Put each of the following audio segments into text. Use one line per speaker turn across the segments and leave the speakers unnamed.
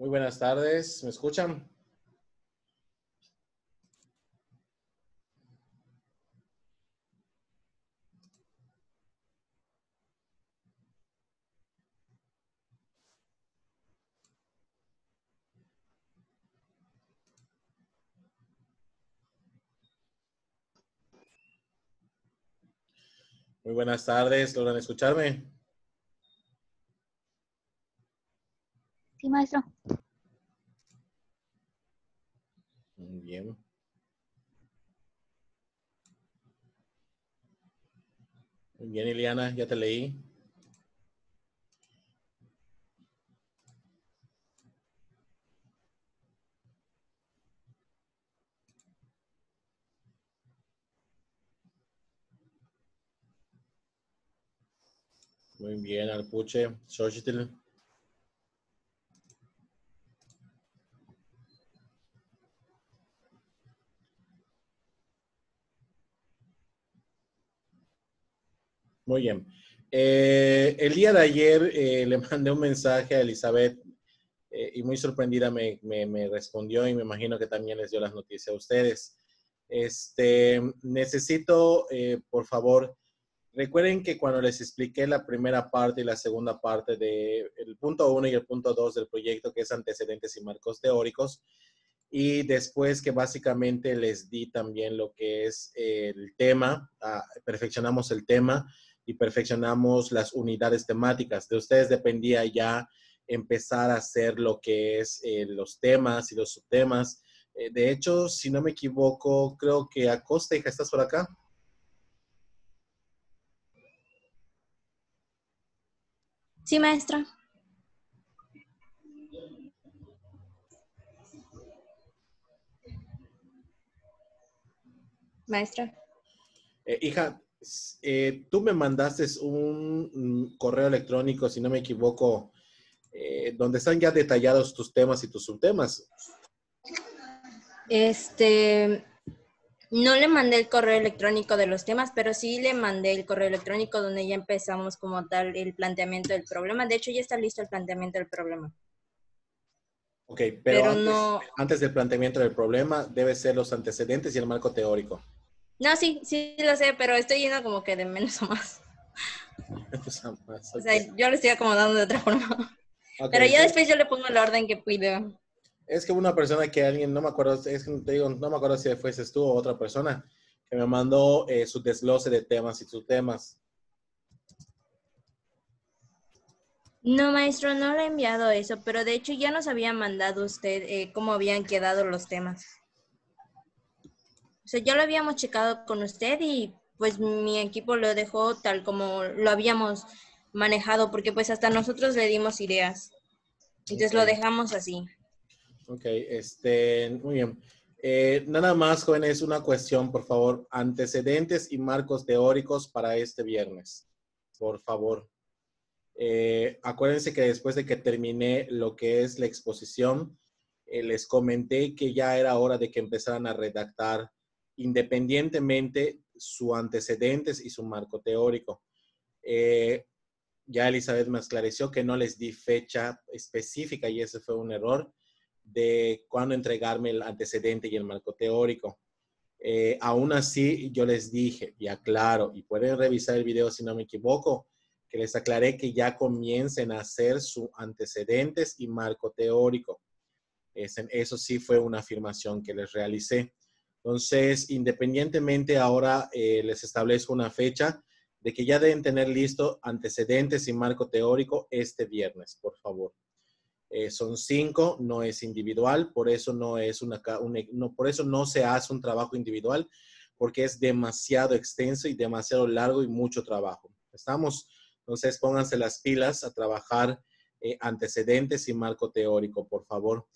Muy buenas tardes, ¿me escuchan? Muy buenas tardes, ¿logran escucharme?
Sí, maestro.
Muy bien. Muy bien, Iliana, ya te leí. Muy bien, Alpuche, Xochitl. Muy bien. El día de ayer le mandé un mensaje a Elizabeth y muy sorprendida me respondió y me imagino que también les dio las noticias a ustedes. Necesito, por favor, recuerden que cuando les expliqué la primera parte y la segunda parte del punto 1 y el punto 2 del proyecto, que es antecedentes y marcos teóricos, y después que básicamente les di también lo que es el tema, perfeccionamos el tema y perfeccionamos las unidades temáticas. De ustedes dependía ya empezar a hacer lo que es los temas y los subtemas. De hecho, si no me equivoco, creo que Acosta, hija, ¿estás por acá?
Sí, maestra. Maestra.
Hija, tú me mandaste un correo electrónico, si no me equivoco, donde están ya detallados tus temas y tus subtemas.
No le mandé el correo electrónico de los temas, pero sí le mandé el correo electrónico donde ya empezamos como tal el planteamiento del problema. De hecho, ya está listo el planteamiento del problema.
Ok, pero
Pero
antes,
no,
antes del planteamiento del problema, debe ser los antecedentes y el marco teórico.
no, sí lo sé, pero estoy yendo como que de menos a más. O sea,
Ok,
yo lo estoy acomodando de otra forma.
ok,
Pero ya
entonces,
después yo le pongo el orden que pido.
es que una persona que alguien, no me acuerdo, es que te digo, no me acuerdo si fueses tú o otra persona, que me mandó su desglose de temas y subtemas.
No, maestro, no le he enviado eso, pero de hecho ya nos había mandado usted cómo habían quedado los temas. O sea, ya lo habíamos checado con usted y pues mi equipo lo dejó tal como lo habíamos manejado, porque pues hasta nosotros le dimos ideas.
Ok,
Entonces lo dejamos así.
ok, muy bien. Nada más, jóvenes, una cuestión, por favor. Antecedentes y marcos teóricos para este viernes, por favor. Acuérdense que después de que terminé lo que es la exposición, les comenté que ya era hora de que empezaran a redactar independientemente su antecedentes y su marco teórico. Eh, ya Elizabeth me esclareció que no les di fecha específica y ese fue un error de cuándo entregarme el antecedente y el marco teórico. Aún así, yo les dije, y aclaro, y pueden revisar el video si no me equivoco, que les aclaré que ya comiencen a hacer sus antecedentes y marco teórico. Eso sí fue una afirmación que les realicé. Entonces, independientemente, ahora les establezco una fecha de que ya deben tener listo antecedentes y marco teórico este viernes, por favor. Son 5, no es individual, por eso por eso no se hace un trabajo individual, porque es demasiado extenso y demasiado largo y mucho trabajo. ¿Estamos? Entonces pónganse las pilas a trabajar antecedentes y marco teórico, por favor.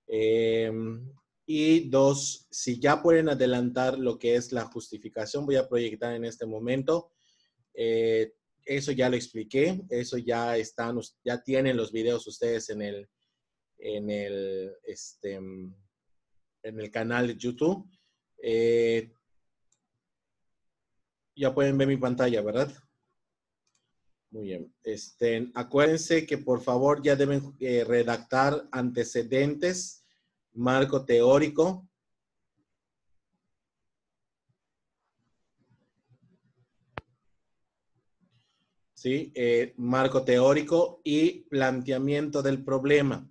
Eh, y 2, si ya pueden adelantar lo que es la justificación, voy a proyectar en este momento. Eh, Eso ya lo expliqué, eso ya tienen los videos ustedes en el, este, en el canal de YouTube. Ya pueden ver mi pantalla, ¿verdad? Muy bien. Acuérdense que por favor ya deben redactar antecedentes, marco teórico. ¿Sí? Marco teórico y planteamiento del problema.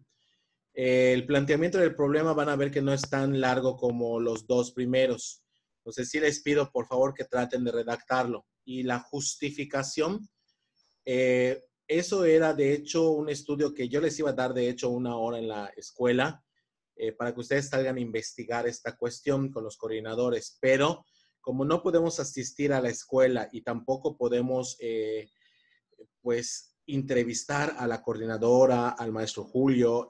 El planteamiento del problema van a ver que no es tan largo como los dos primeros. Entonces sí les pido por favor que traten de redactarlo. Y la justificación, eso era de hecho un estudio que yo les iba a dar de hecho 1 hora en la escuela para que ustedes salgan a investigar esta cuestión con los coordinadores. Pero como no podemos asistir a la escuela y tampoco podemos pues entrevistar a la coordinadora, al maestro Julio,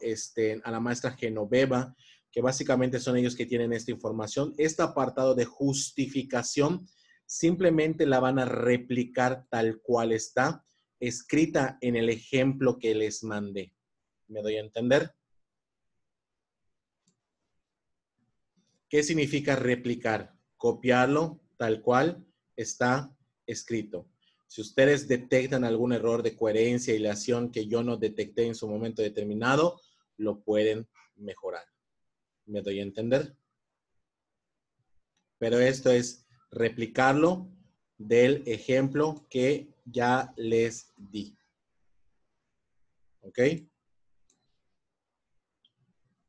a la maestra Genoveva, que básicamente son ellos que tienen esta información. Este apartado de justificación simplemente la van a replicar tal cual está, escrita en el ejemplo que les mandé. ¿Me doy a entender? ¿Qué significa replicar? Copiarlo tal cual está escrito. Si ustedes detectan algún error de coherencia y hilación que yo no detecté en su momento determinado, lo pueden mejorar. ¿Me doy a entender? Pero esto es replicarlo del ejemplo que ya les di. ¿Ok?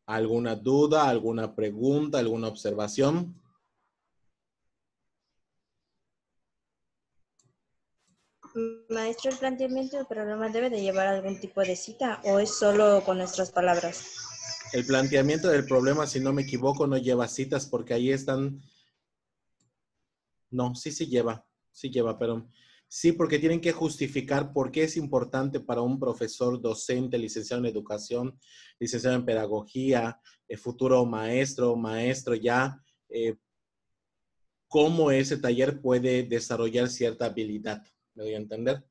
¿Alguna duda, alguna pregunta, alguna observación?
Maestro, ¿el planteamiento del problema debe de llevar algún tipo de cita o es solo con nuestras palabras?
El planteamiento del problema, si no me equivoco, no lleva citas porque ahí están. No, sí lleva, pero sí, porque tienen que justificar por qué es importante para un profesor, docente, licenciado en educación, licenciado en pedagogía, futuro maestro ya, cómo ese taller puede desarrollar cierta habilidad. ¿Me doy a entender?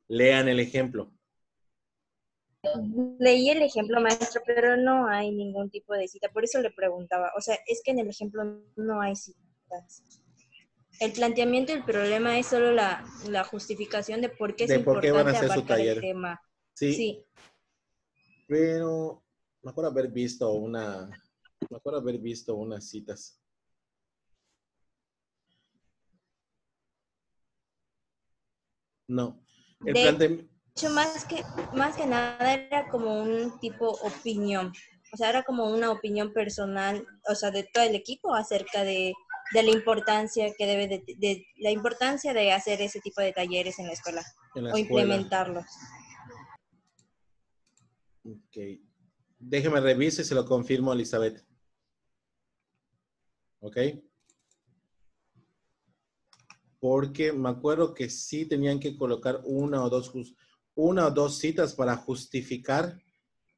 Lean el ejemplo.
Leí el ejemplo, maestro, pero no hay ningún tipo de cita. Por eso le preguntaba. O sea, es que en el ejemplo no hay citas. El planteamiento del problema es solo la justificación de por qué es
De por qué van a
importante
hacer su
abarcar el
taller.
tema.
Sí,
Sí.
pero me acuerdo haber visto unas citas. No. El
De
planteamiento.
hecho, más que nada era como un tipo opinión. O sea, era como una opinión personal, o sea, de todo el equipo acerca de la importancia que debe de la importancia de hacer ese tipo de talleres en la escuela
En la
o
escuela.
implementarlos.
Ok. Déjeme revisar y se lo confirmo a Elizabeth. ¿Ok? Porque me acuerdo que sí tenían que colocar una o dos citas para justificar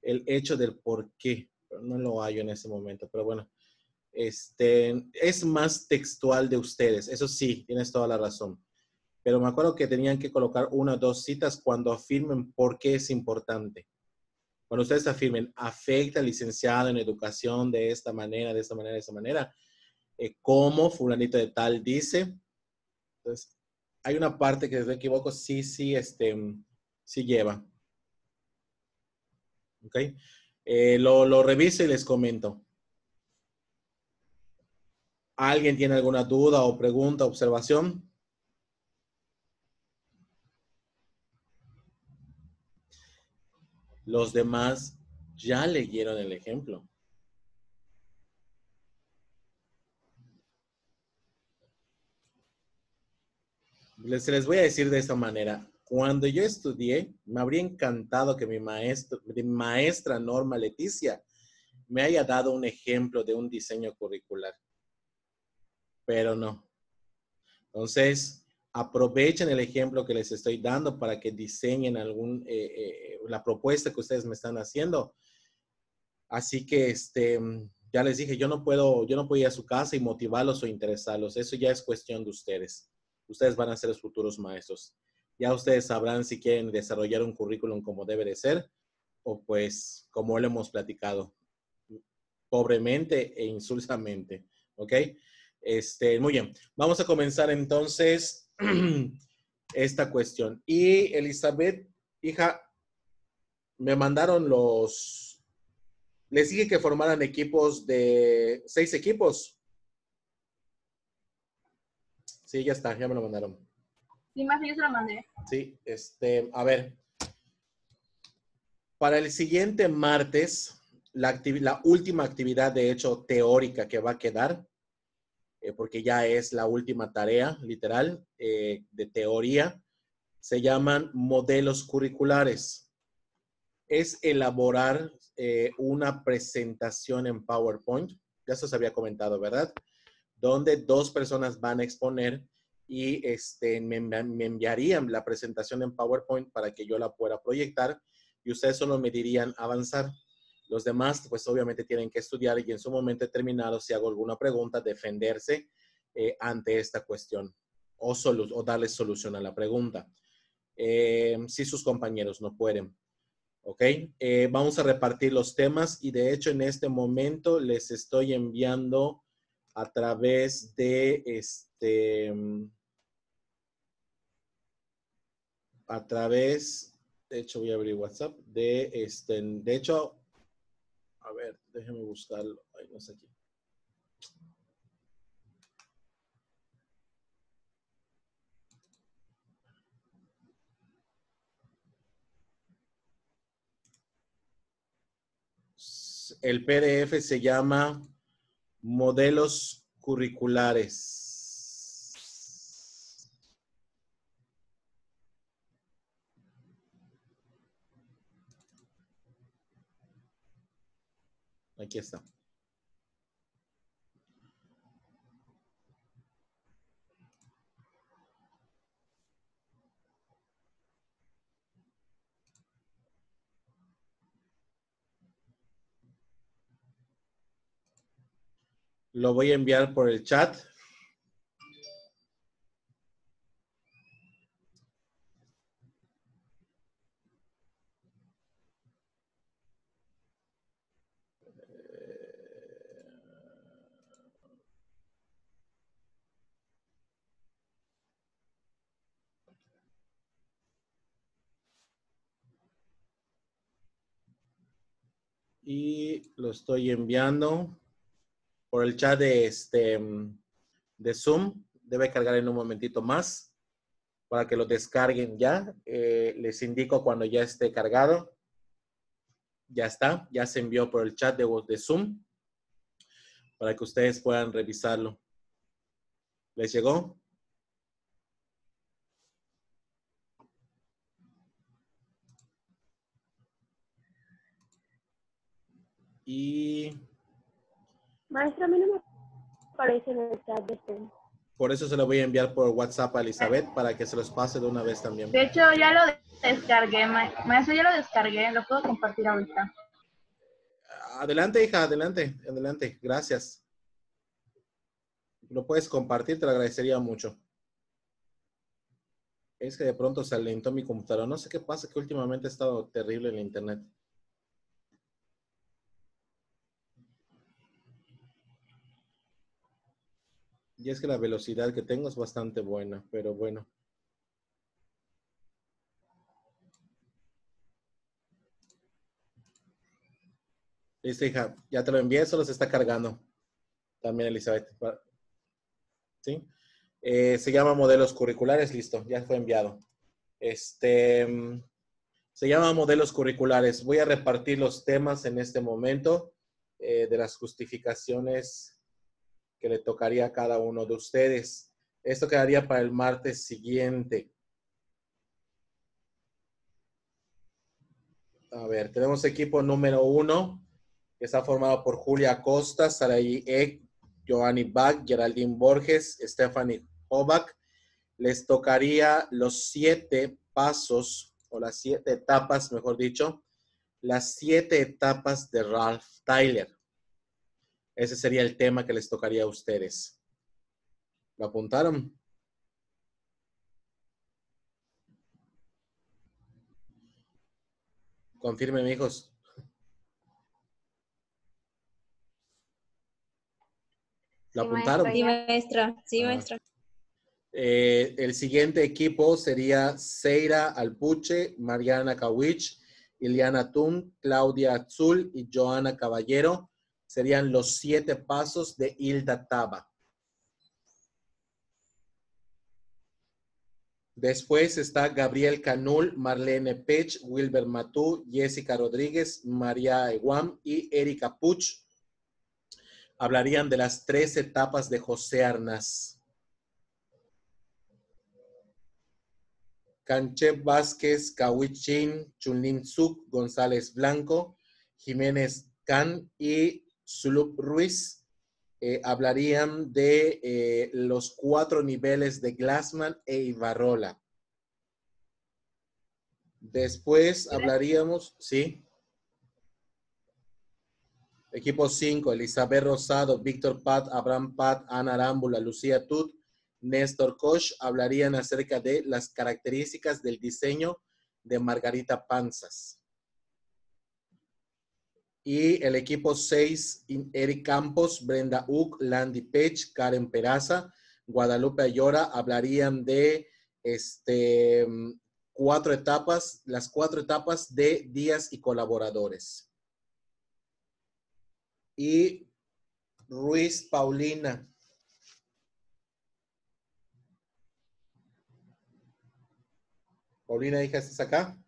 el hecho del por qué. Pero no lo hallo en ese momento. Pero bueno, es más textual de ustedes. Eso sí, tienes toda la razón. Pero me acuerdo que tenían que colocar una o dos citas cuando afirmen por qué es importante. Cuando ustedes afirmen, afecta al licenciado en educación de esta manera, de esta manera, de esta manera, como fulanito de tal dice. Entonces, hay una parte que, si no me equivoco, sí lleva. ¿Ok? Lo reviso y les comento. ¿Alguien tiene alguna duda o pregunta, observación? Los demás ya leyeron el ejemplo. Se les voy a decir de esta manera. Cuando yo estudié, me habría encantado que mi maestra Norma Leticia me haya dado un ejemplo de un diseño curricular, pero no. Entonces, aprovechen el ejemplo que les estoy dando para que diseñen la propuesta que ustedes me están haciendo. Así que, ya les dije, yo no puedo ir a su casa y motivarlos o interesarlos. Eso ya es cuestión de ustedes. Ustedes van a ser los futuros maestros. Ya ustedes sabrán si quieren desarrollar un currículum como debe de ser o pues como lo hemos platicado, pobremente e insulsamente. ¿Ok? Muy bien. Vamos a comenzar entonces esta cuestión. Y Elizabeth, hija, me mandaron les dije que formaran equipos de 6 equipos. Sí, ya está, ya me lo mandaron.
Sí, más yo se lo mandé.
Sí, a ver. Para el siguiente martes, la última actividad, de hecho, teórica que va a quedar, porque ya es la última tarea, literal, de teoría, se llaman modelos curriculares. Es elaborar una presentación en PowerPoint, ya se os había comentado, ¿verdad? Donde 2 personas van a exponer y me enviarían la presentación en PowerPoint para que yo la pueda proyectar y ustedes solo me dirían avanzar. Los demás, pues obviamente tienen que estudiar y en su momento determinado, si hago alguna pregunta, defenderse ante esta cuestión o darles solución a la pregunta. Si sus compañeros no pueden. ¿Ok? Vamos a repartir los temas y de hecho en este momento les estoy enviando a través de de hecho voy a abrir WhatsApp, de hecho, a ver, déjenme buscarlo, ahí no está aquí. El PDF se llama Modelos Curriculares. Aquí está. Lo voy a enviar por el chat. Y lo estoy enviando por el chat de Zoom. Debe cargar en un momentito más para que lo descarguen ya. Les indico cuando ya esté cargado. Ya está, ya se envió por el chat de Zoom para que ustedes puedan revisarlo. ¿Les llegó? Y
Maestra, a mí no me aparece en el chat de Zoom.
por eso se lo voy a enviar por WhatsApp a Elizabeth para que se los pase de una vez también.
De hecho, ya lo descargué, maestra, ya lo descargué, lo puedo compartir ahorita.
Adelante, hija, adelante, adelante. Gracias. Lo puedes compartir, te lo agradecería mucho. Es que de pronto se alentó mi computadora. No sé qué pasa, que últimamente ha estado terrible el internet. Y es que la velocidad que tengo es bastante buena, pero bueno. Listo, hija, ya te lo envié, solo se está cargando. También, Elizabeth. ¿Sí? Se llama modelos curriculares, listo, ya fue enviado. Se llama modelos curriculares. Voy a repartir los temas en este momento de las justificaciones que le tocaría a cada uno de ustedes. Esto quedaría para el martes siguiente. A ver, tenemos equipo número 1, que está formado por Julia Acosta, Saraí Eck, Joanny Bach, Geraldine Borges, Stephanie Hobach. Les tocaría los 7 pasos, o las 7 etapas, mejor dicho, las 7 etapas de Ralph Tyler. Ese sería el tema que les tocaría a ustedes. ¿Lo apuntaron? Confirmen, hijos. ¿Lo apuntaron?
Sí, maestra. Sí,
Ah,
maestra.
El siguiente equipo sería Seira Alpuche, Mariana Kawich, Iliana Tun, Claudia Azul y Joana Caballero. Serían los 7 pasos de Hilda Taba. Después está Gabriel Canul, Marlene Pech, Wilber Matú, Jessica Rodríguez, María Eguam y Erika Puch. Hablarían de las 3 etapas de José Arnaz. Canchev Vázquez, Kawichin, Chunlin Suk, González Blanco, Jiménez Can y Zulup Ruiz hablarían de los 4 niveles de Glassman e Ibarrola. Después hablaríamos, ¿sí? Equipo 5, Elizabeth Rosado, Víctor Pat, Abraham Pat, Ana Arámbula, Lucía Tut, Néstor Koch hablarían acerca de las características del diseño de Margarita Panzas. Y el equipo 6, Eric Campos, Brenda Uck, Landy Pech, Karen Peraza, Guadalupe Ayora hablarían de 4 etapas, las 4 etapas de días y colaboradores. Y Ruiz Paulina. Paulina, hija, ¿estás acá?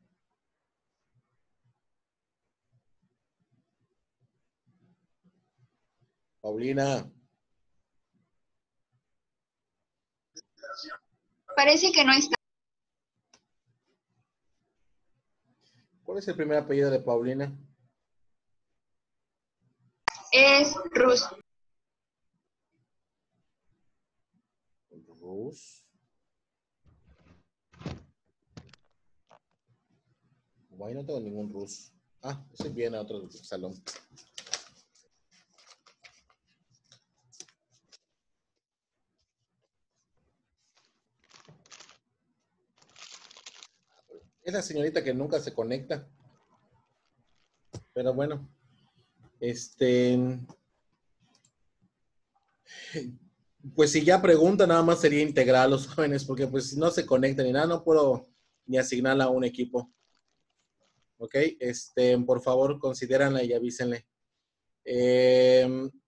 Paulina.
Parece que no está.
¿Cuál es el primer apellido de Paulina?
Es Rus.
Rus. Ahí no tengo ningún Rus. Ah, ese viene a otro salón. Es la señorita que nunca se conecta. Pero bueno. Pues si ya pregunta, nada más sería integrar a los jóvenes, porque pues si no se conectan ni nada, no puedo ni asignarla a un equipo. Ok, por favor, considéranla y avísenle.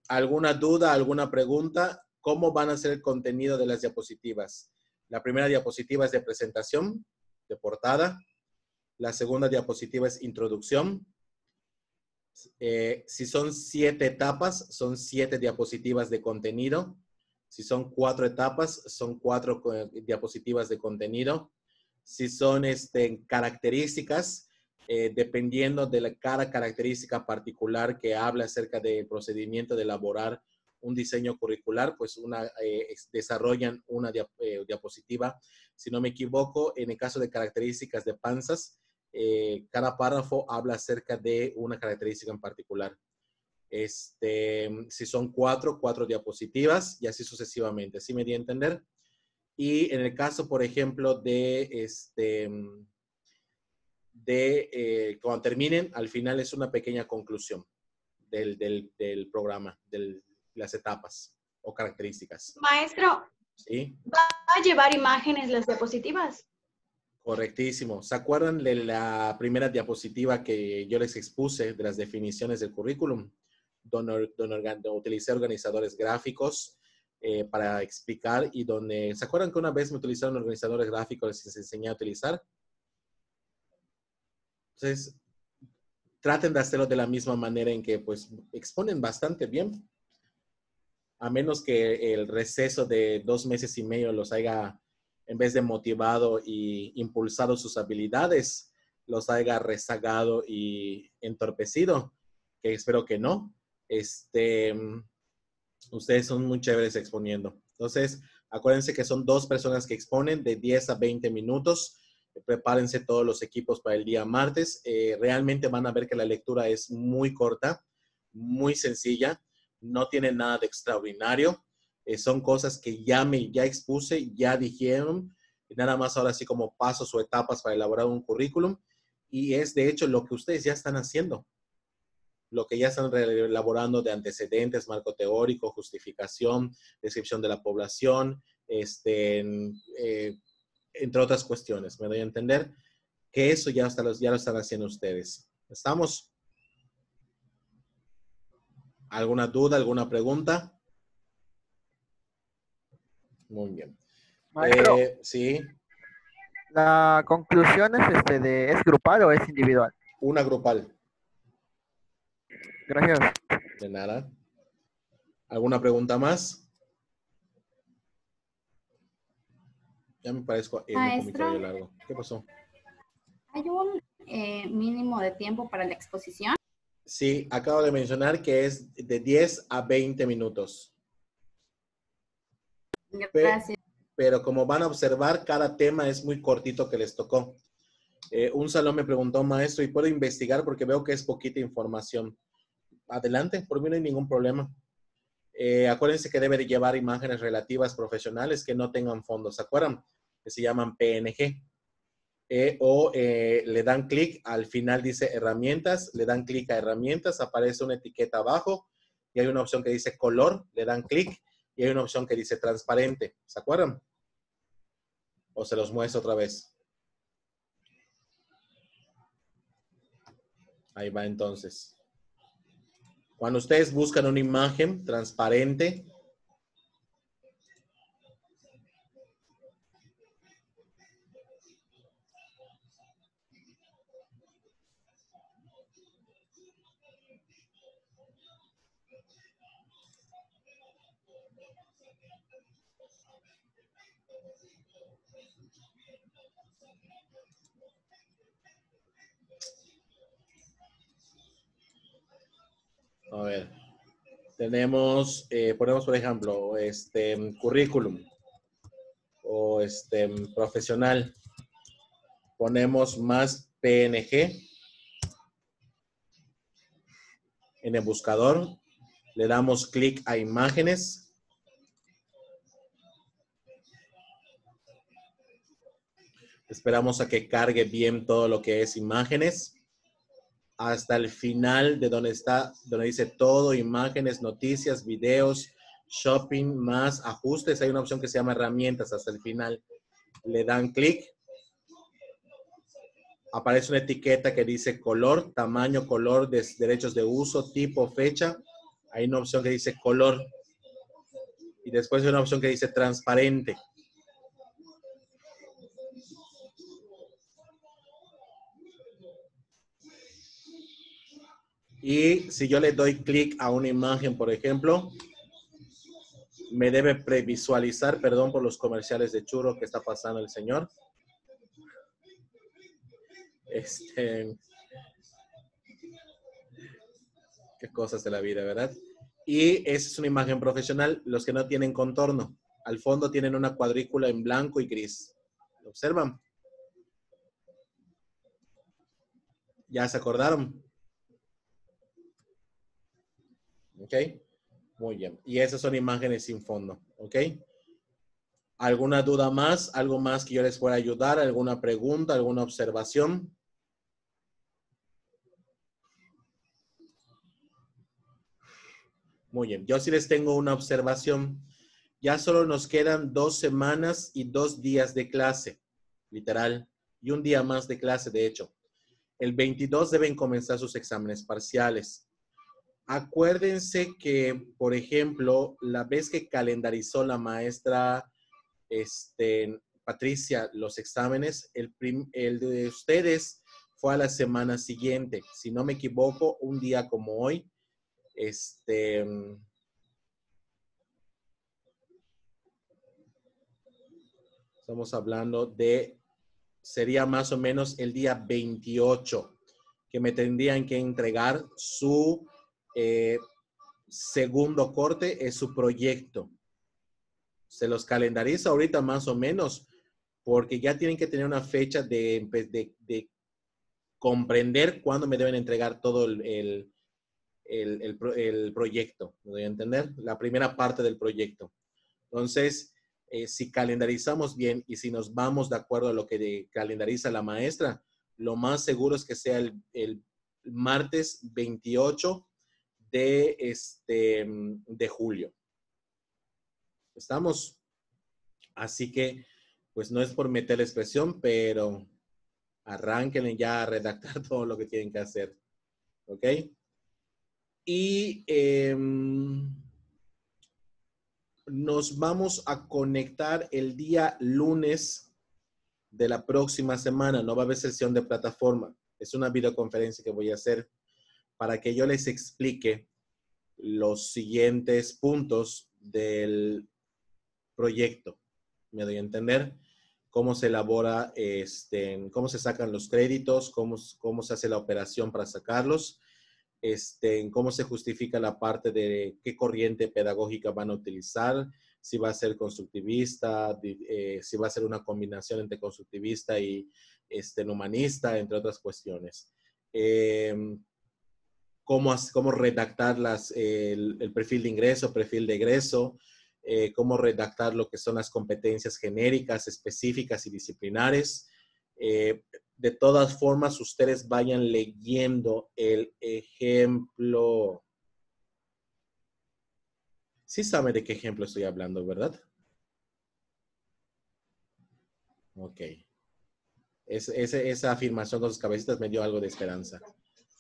¿Alguna duda, alguna pregunta? ¿Cómo van a ser el contenido de las diapositivas? La primera diapositiva es de presentación, de portada. La segunda diapositiva es introducción. Si son 7 etapas, son 7 diapositivas de contenido. Si son 4 etapas, son 4 diapositivas de contenido. Si son características, dependiendo de cada característica particular que habla acerca del procedimiento de elaborar un diseño curricular, pues desarrollan una diapositiva. Si no me equivoco, en el caso de características de panzas, cada párrafo habla acerca de una característica en particular. Si son 4 cuatro y así sucesivamente. ¿Sí me di a entender? Y en el caso, por ejemplo, cuando terminen, al final es una pequeña conclusión del programa, de las etapas o características.
Maestro,
¿sí?
¿Va a llevar imágenes las diapositivas?
Correctísimo. ¿Se acuerdan de la primera diapositiva que yo les expuse de las definiciones del currículum? Donde utilicé organizadores gráficos para explicar y donde, ¿se acuerdan que una vez me utilizaron organizadores gráficos y les enseñé a utilizar? Entonces, traten de hacerlo de la misma manera en que pues exponen bastante bien. A menos que el receso de 2 meses y medio los haya, en vez de motivado y impulsado sus habilidades, los haya rezagado y entorpecido, que espero que no. Ustedes son muy chéveres exponiendo. Entonces, acuérdense que son 2 personas que exponen de 10 a 20 minutos. Prepárense todos los equipos para el día martes. Realmente van a ver que la lectura es muy corta, muy sencilla. No tiene nada de extraordinario. Son cosas que ya expuse, ya dijeron. Nada más ahora sí como pasos o etapas para elaborar un currículum. Y es de hecho lo que ustedes ya están haciendo. Lo que ya están elaborando de antecedentes, marco teórico, justificación, descripción de la población, entre otras cuestiones. Me doy a entender que eso ya lo están haciendo ustedes. ¿Estamos? ¿Alguna duda, alguna pregunta? Muy bien.
Maestro,
Sí,
¿la conclusión es grupal o es individual?
una grupal.
Gracias.
De nada. ¿Alguna pregunta más? Ya me parezco a Elmo con mi
Maestro,
cabello largo. ¿Qué pasó?
¿hay un mínimo de tiempo para la exposición?
Sí, acabo de mencionar que es de 10 a 20 minutos.
Gracias.
Pero como van a observar, cada tema es muy cortito que les tocó. Un salón me preguntó, maestro, ¿y puedo investigar? Porque veo que es poquita información. Adelante, por mí no hay ningún problema. Acuérdense que debe de llevar imágenes relativas profesionales que no tengan fondos. ¿Se acuerdan? Que se llaman PNG. Le dan clic, al final dice herramientas, le dan clic a herramientas, aparece una etiqueta abajo y hay una opción que dice color, le dan clic y hay una opción que dice transparente. ¿Se acuerdan? O se los muestro otra vez. Ahí va entonces. Cuando ustedes buscan una imagen transparente, a ver, tenemos, ponemos por ejemplo, currículum o profesional. Ponemos más PNG en el buscador. Le damos clic a imágenes. Esperamos a que cargue bien todo lo que es imágenes. Hasta el final de donde está, donde dice todo, imágenes, noticias, videos, shopping, más ajustes. Hay una opción que se llama herramientas hasta el final. Le dan clic. Aparece una etiqueta que dice color, tamaño, color, derechos de uso, tipo, fecha. Hay una opción que dice color. Y después hay una opción que dice transparente. Y si yo le doy clic a una imagen, por ejemplo, me debe previsualizar, perdón por los comerciales de churro que está pasando el señor. Qué cosas de la vida, ¿verdad? Y esa es una imagen profesional, los que no tienen contorno. Al fondo tienen una cuadrícula en blanco y gris. ¿Lo observan? ¿Ya se acordaron? ¿Ok? Muy bien. Y esas son imágenes sin fondo. ¿Ok? ¿Alguna duda más? ¿Algo más que yo les pueda ayudar? ¿Alguna pregunta? ¿Alguna observación? Muy bien. Yo sí les tengo una observación. Ya solo nos quedan 2 semanas y 2 días de clase, literal, y un día más de clase, de hecho. El 22 deben comenzar sus exámenes parciales. Acuérdense que, por ejemplo, la vez que calendarizó la maestra Patricia los exámenes, el de ustedes fue a la semana siguiente. Si no me equivoco, un día como hoy, estamos hablando de, sería más o menos el día 28, que me tendrían que entregar su segundo corte, es su proyecto. Se los calendariza ahorita más o menos, porque ya tienen que tener una fecha de comprender cuándo me deben entregar todo el proyecto. ¿Me doy a entender? La primera parte del proyecto. Entonces, si calendarizamos bien y si nos vamos de acuerdo a lo que calendariza la maestra, lo más seguro es que sea el martes 28 de julio. ¿Estamos? Así que, pues no es por meterles presión, pero arránquenle ya a redactar todo lo que tienen que hacer. ¿Ok? Y nos vamos a conectar el día lunes de la próxima semana. No va a haber sesión de plataforma. Es una videoconferencia que voy a hacer para que yo les explique los siguientes puntos del proyecto. ¿Me doy a entender? Cómo se elabora, cómo se sacan los créditos, cómo se hace la operación para sacarlos, cómo se justifica la parte de qué corriente pedagógica van a utilizar, si va a ser constructivista, si va a ser una combinación entre constructivista y humanista, entre otras cuestiones. Cómo redactar el perfil de ingreso, perfil de egreso, cómo redactar lo que son las competencias genéricas, específicas y disciplinares. De todas formas, ustedes vayan leyendo el ejemplo. Sí saben de qué ejemplo estoy hablando, ¿verdad? Ok. Esa afirmación con sus cabecitas me dio algo de esperanza.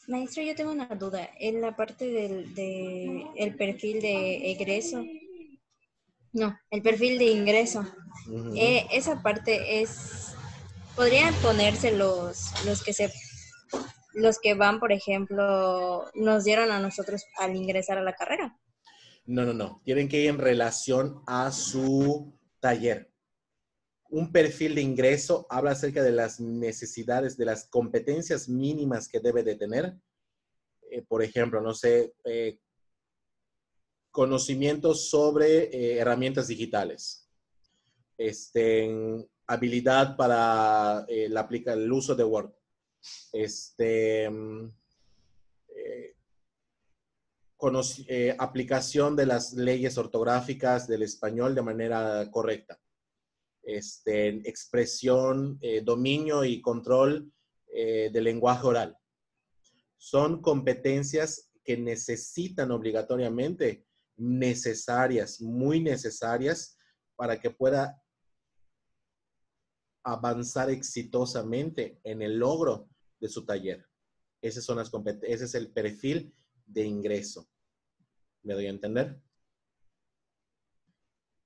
Maestro, yo tengo una duda. En la parte el perfil de egreso, no, el perfil de ingreso, esa parte podrían ponerse los que van, por ejemplo, nos dieron a nosotros al ingresar a la carrera.
No. Tienen que ir en relación a su taller. Un perfil de ingreso habla acerca de las necesidades, de las competencias mínimas que debe de tener. Por ejemplo, no sé, conocimientos sobre herramientas digitales. Habilidad para el uso de Word. Aplicación de las leyes ortográficas del español de manera correcta. Expresión, dominio y control del lenguaje oral. Son competencias que necesitan obligatoriamente, necesarias, muy necesarias, para que pueda avanzar exitosamente en el logro de su taller. Ese es el perfil de ingreso. ¿Me doy a entender?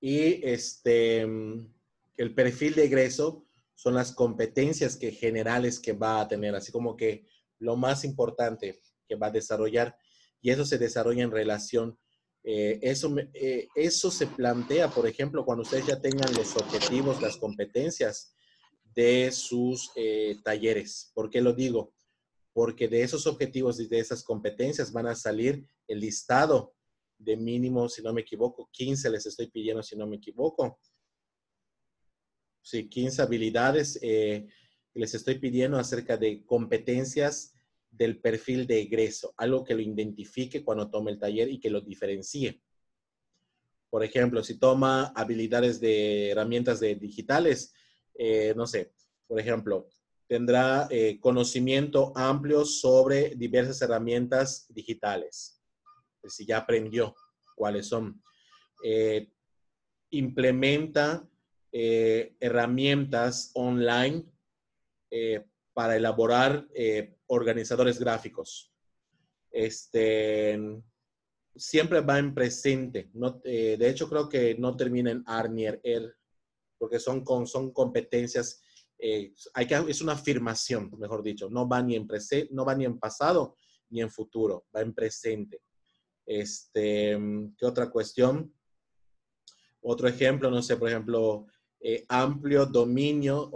Y el perfil de egreso son las competencias generales que va a tener, así como que lo más importante que va a desarrollar, y eso se desarrolla en relación. Eso se plantea, por ejemplo, cuando ustedes ya tengan los objetivos, las competencias de sus talleres. ¿Por qué lo digo? Porque de esos objetivos y de esas competencias van a salir el listado de mínimo, si no me equivoco, 15 les estoy pidiendo, si no me equivoco. Sí, 15 habilidades les estoy pidiendo acerca de competencias del perfil de egreso, algo que lo identifique cuando tome el taller y que lo diferencie. Por ejemplo, si toma habilidades de herramientas digitales, no sé, por ejemplo, tendrá conocimiento amplio sobre diversas herramientas digitales. Si ya aprendió cuáles son. Implementa herramientas online para elaborar organizadores gráficos. Siempre va en presente. No, de hecho, creo que no termina en AR ni ER, porque son competencias, es una afirmación, mejor dicho. No va ni en pasado ni en futuro, va en presente. ¿Qué otra cuestión? Otro ejemplo, no sé, por ejemplo, amplio dominio,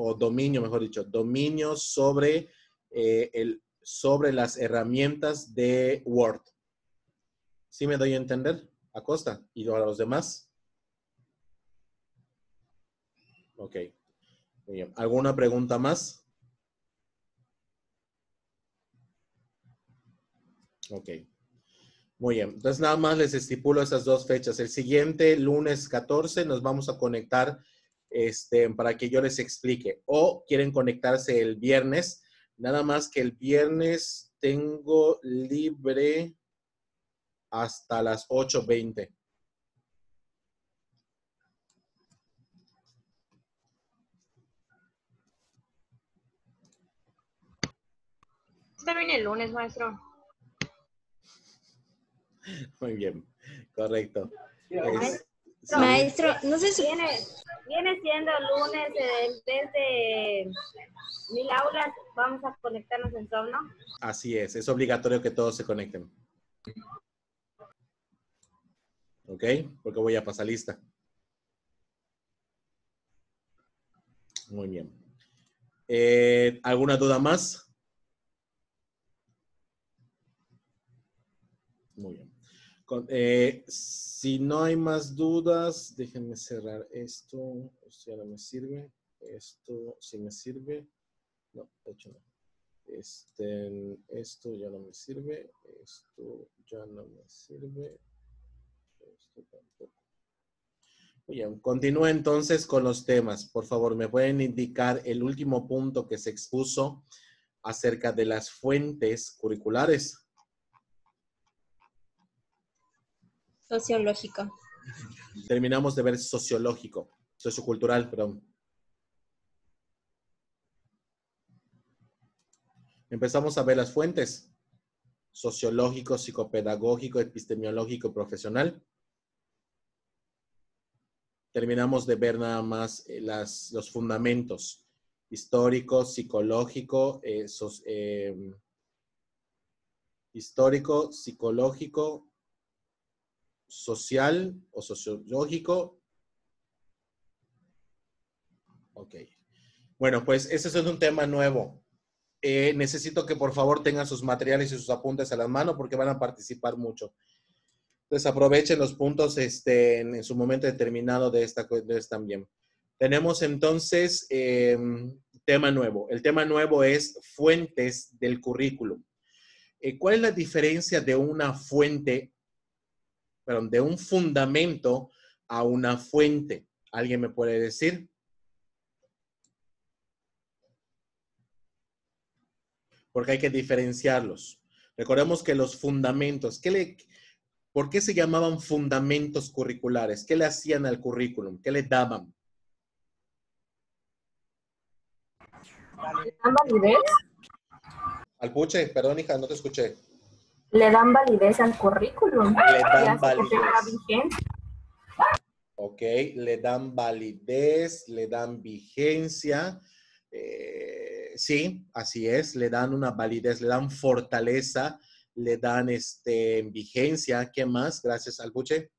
mejor dicho, dominio sobre, sobre las herramientas de Word. ¿Sí me doy a entender, Acosta? ¿Y a los demás? Ok. Muy bien. ¿Alguna pregunta más? Ok. Muy bien. Entonces, nada más les estipulo esas dos fechas. El siguiente, lunes 14, nos vamos a conectar para que yo les explique. O quieren conectarse el viernes. Nada más que el viernes tengo libre hasta las 8:20.
También el lunes, maestro.
Muy bien, correcto. Es- sí,
Maestro, no sé si...
Viene siendo el lunes desde 1000 aulas. Vamos a conectarnos en Zoom, ¿no?
así es obligatorio que todos se conecten. ¿Ok? Porque voy a pasar lista. Muy bien. ¿Alguna duda más? Muy bien. Si no hay más dudas, déjenme cerrar esto. Esto ya no me sirve. Esto sí me sirve. No, de hecho no. Esto ya no me sirve. Esto ya no me sirve. Esto tampoco. Bien, continúo entonces con los temas. Por favor, ¿me pueden indicar el último punto que se expuso acerca de las fuentes curriculares?
Sociológico.
Terminamos de ver sociocultural, perdón. Empezamos a ver las fuentes. Sociológico, psicopedagógico, epistemológico, profesional. Terminamos de ver nada más los fundamentos. Histórico, psicológico, histórico, psicológico, social o sociológico. Ok. Bueno, pues ese es un tema nuevo. Necesito que por favor tengan sus materiales y sus apuntes a la mano porque van a participar mucho. Entonces aprovechen los puntos en su momento determinado de esta también. Tenemos entonces tema nuevo. El tema nuevo es fuentes del currículum. ¿Cuál es la diferencia de una fuente, perdón, de un fundamento a una fuente? ¿Alguien me puede decir? Porque hay que diferenciarlos. Recordemos que los fundamentos, ¿por qué se llamaban fundamentos curriculares? ¿Qué le hacían al currículum? ¿Qué le daban?
¿Le dan validez?
Alpuche, perdón, hija, no te escuché.
Le dan validez al currículum.
Le dan
hace que tenga
validez.
vigencia.
Ok, le dan validez, le dan vigencia. Sí, así es, le dan una validez, le dan fortaleza, le dan vigencia. ¿Qué más? Gracias, Alpuche.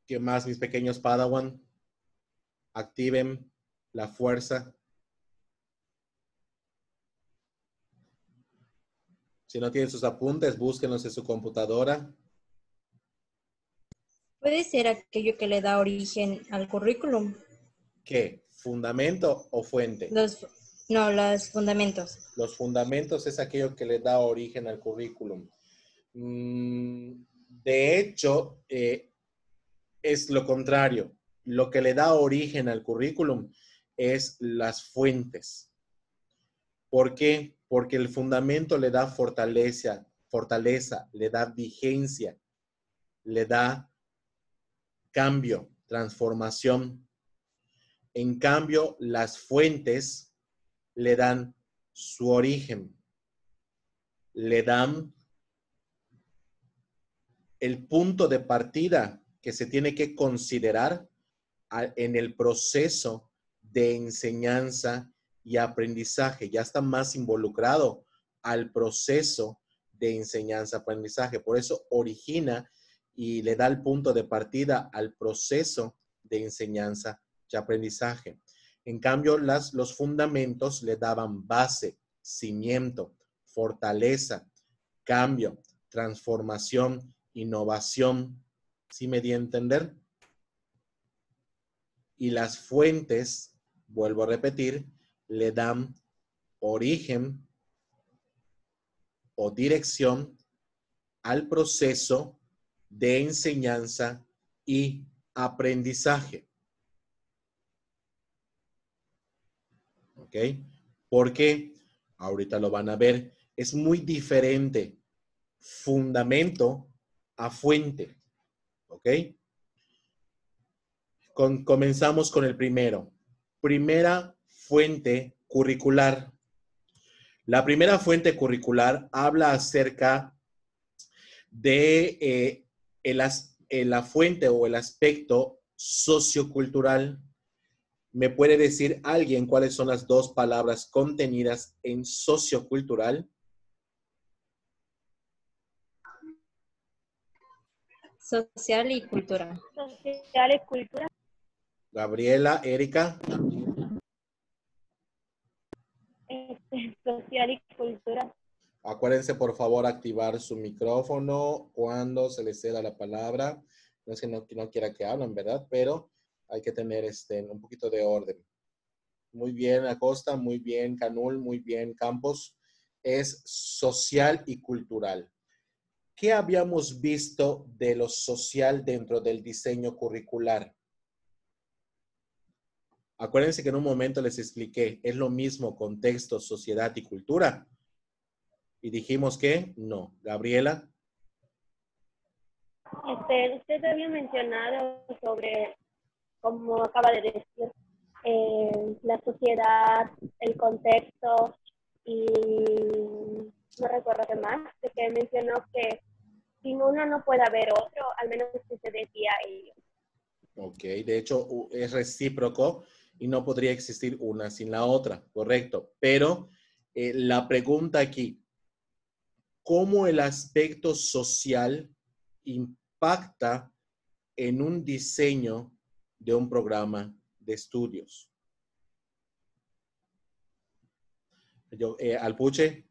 ¿Qué más, mis pequeños Padawan? Activen la fuerza. Si no tienen sus apuntes, búsquenlos en su computadora.
Puede ser aquello que le da origen al currículum.
¿Qué? ¿Fundamento o fuente?
Los fundamentos.
Los fundamentos es aquello que le da origen al currículum. De hecho, es lo contrario. Lo que le da origen al currículum es las fuentes. ¿Por qué? Porque el fundamento le da fortaleza, le da vigencia, le da cambio, transformación. En cambio, las fuentes le dan su origen, le dan el punto de partida que se tiene que considerar en el proceso de enseñanza y aprendizaje. Ya está más involucrado al proceso de enseñanza-aprendizaje. Por eso origina y le da el punto de partida al proceso de enseñanza y aprendizaje. En cambio, los fundamentos le daban base, cimiento, fortaleza, cambio, transformación, innovación. ¿Sí me di a entender? Y las fuentes, vuelvo a repetir, le dan origen o dirección al proceso de enseñanza y aprendizaje. ¿Ok? Porque ahorita lo van a ver, es muy diferente fundamento a fuente. ¿Ok? Comenzamos con el primero. Primera fuente curricular. La primera fuente curricular habla acerca de la fuente o el aspecto sociocultural. ¿Me puede decir alguien cuáles son las dos palabras contenidas en sociocultural?
Social y cultura.
Social y cultura.
Gabriela, Erika.
Social y cultura.
Acuérdense, por favor, activar su micrófono cuando se les ceda la palabra. No es que no quiera que hablen, ¿verdad? Pero hay que tener un poquito de orden. Muy bien, Acosta, muy bien, Canul, muy bien, Campos. Es social y cultural. ¿Qué habíamos visto de lo social dentro del diseño curricular? Acuérdense que en un momento les expliqué, es lo mismo contexto, sociedad y cultura. Y dijimos que no. Gabriela.
Usted había mencionado sobre, como acaba de decir, la sociedad, el contexto y no recuerdo qué más, de que mencionó que sin uno no puede haber otro, al menos que se decía ello.
Ok, de hecho es recíproco y no podría existir una sin la otra, correcto. Pero la pregunta aquí, ¿cómo el aspecto social impacta en un diseño de un programa de estudios? Alpuche.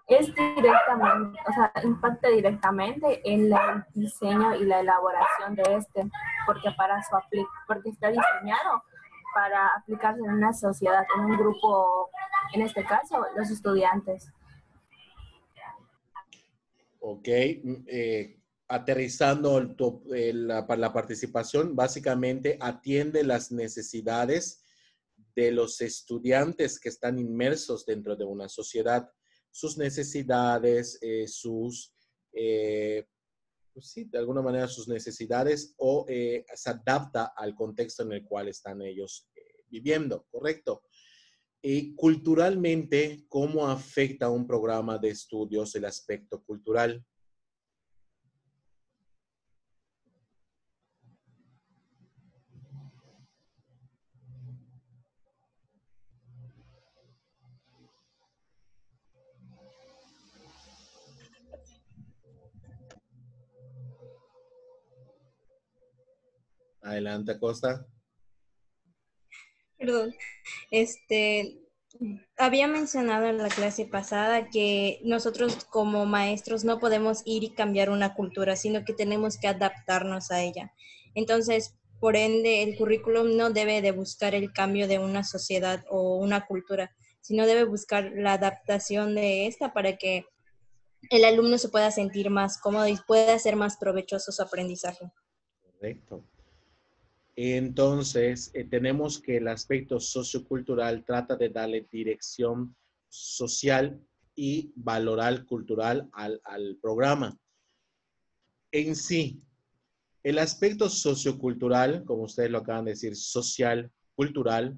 Es directamente, o sea, impacta directamente en el diseño y la elaboración de este, porque porque está diseñado para aplicarse en una sociedad, en un grupo, en este caso, los estudiantes.
Ok, aterrizando la participación, básicamente atiende las necesidades de los estudiantes que están inmersos dentro de una sociedad, sus necesidades, pues sí, de alguna manera sus necesidades o se adapta al contexto en el cual están ellos viviendo, ¿correcto? Y culturalmente, ¿cómo afecta un programa de estudios el aspecto cultural? Adelante, Acosta.
Perdón. Había mencionado en la clase pasada que nosotros como maestros no podemos ir y cambiar una cultura, sino que tenemos que adaptarnos a ella. Entonces, por ende, el currículum no debe de buscar el cambio de una sociedad o una cultura, sino debe buscar la adaptación de esta para que el alumno se pueda sentir más cómodo y pueda hacer más provechoso su aprendizaje.
Correcto. Entonces, tenemos que el aspecto sociocultural trata de darle dirección social y valoral cultural al programa. En sí, el aspecto sociocultural, como ustedes lo acaban de decir, social, cultural,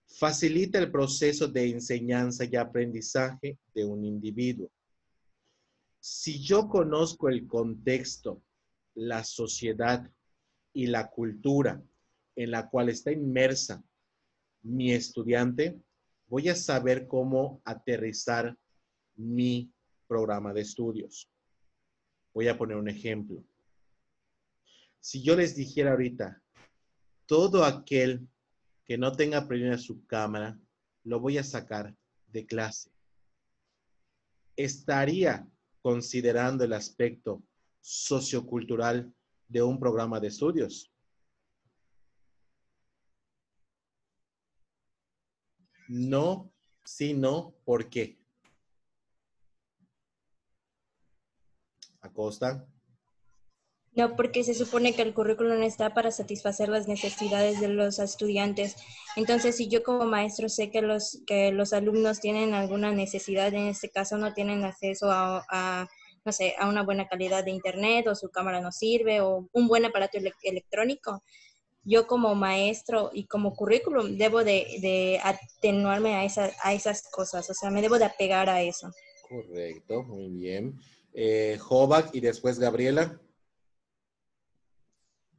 facilita el proceso de enseñanza y aprendizaje de un individuo. Si yo conozco el contexto, la sociedad y la cultura en la cual está inmersa mi estudiante, voy a saber cómo aterrizar mi programa de estudios. Voy a poner un ejemplo. Si yo les dijera ahorita, todo aquel que no tenga prendida su cámara, lo voy a sacar de clase. ¿Estaría considerando el aspecto sociocultural de un programa de estudios? No, sí, no, ¿por qué? Acosta.
No, porque se supone que el currículum está para satisfacer las necesidades de los estudiantes. Entonces, si yo como maestro sé que los alumnos tienen alguna necesidad, en este caso no tienen acceso no sé, a una buena calidad de internet, o su cámara no sirve, o un buen aparato electrónico, yo como maestro y como currículum debo de atenuarme a esas cosas, o sea, me debo de apegar a eso.
Correcto, muy bien. Jovac y después Gabriela.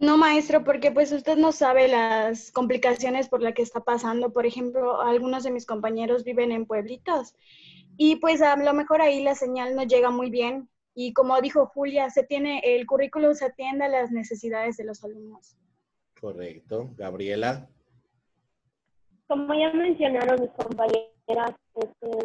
No, maestro, porque pues usted no sabe las complicaciones por las que está pasando. Por ejemplo, algunos de mis compañeros viven en pueblitos y pues a lo mejor ahí la señal no llega muy bien. Y como dijo Julia, el currículum se atiende a las necesidades de los alumnos.
Correcto. Gabriela.
Como ya mencionaron mis compañeras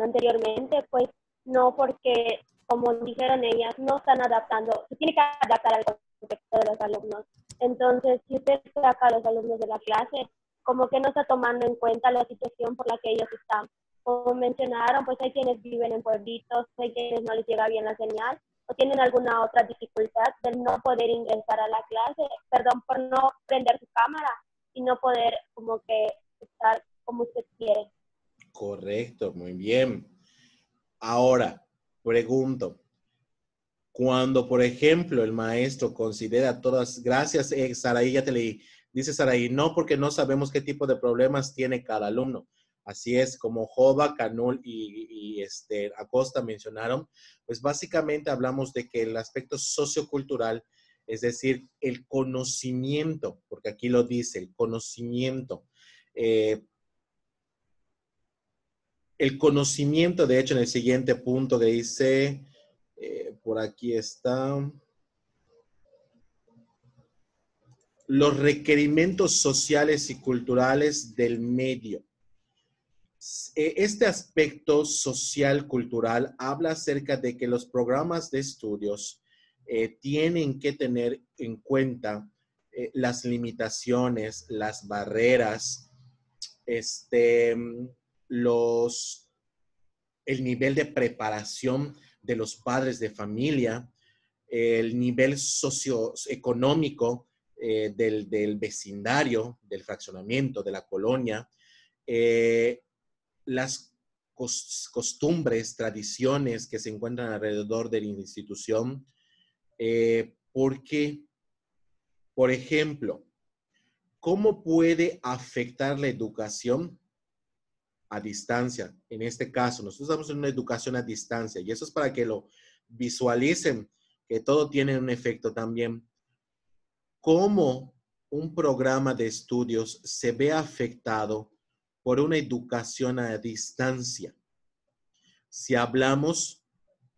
anteriormente, pues no, porque como dijeron ellas, no están adaptando, se tiene que adaptar al contexto de los alumnos. Entonces, si usted saca a los alumnos de la clase, como que no está tomando en cuenta la situación por la que ellos están. Como mencionaron, pues hay quienes viven en pueblitos, hay quienes no les llega bien la señal, o tienen alguna otra dificultad de no poder ingresar a la clase, perdón, por no prender su cámara y no poder como que estar como usted quiere.
Correcto, muy bien. Ahora, pregunto, cuando, por ejemplo, el maestro considera todas, gracias, Saraí, ya te leí, dice Saraí, no, porque no sabemos qué tipo de problemas tiene cada alumno. Así es, como Jova, Canul y Acosta mencionaron, pues básicamente hablamos de que el aspecto sociocultural, es decir, el conocimiento, porque aquí lo dice, el conocimiento, de hecho, en el siguiente punto que dice, por aquí está, los requerimientos sociales y culturales del medio. Este aspecto social cultural habla acerca de que los programas de estudios tienen que tener en cuenta las limitaciones, las barreras, el nivel de preparación de los padres de familia, el nivel socioeconómico del vecindario, del fraccionamiento, de la colonia, las costumbres, tradiciones que se encuentran alrededor de la institución, porque, por ejemplo, ¿cómo puede afectar la educación a distancia? En este caso, nosotros estamos en una educación a distancia y eso es para que lo visualicen, que todo tiene un efecto también. ¿Cómo un programa de estudios se ve afectado por una educación a distancia? Si hablamos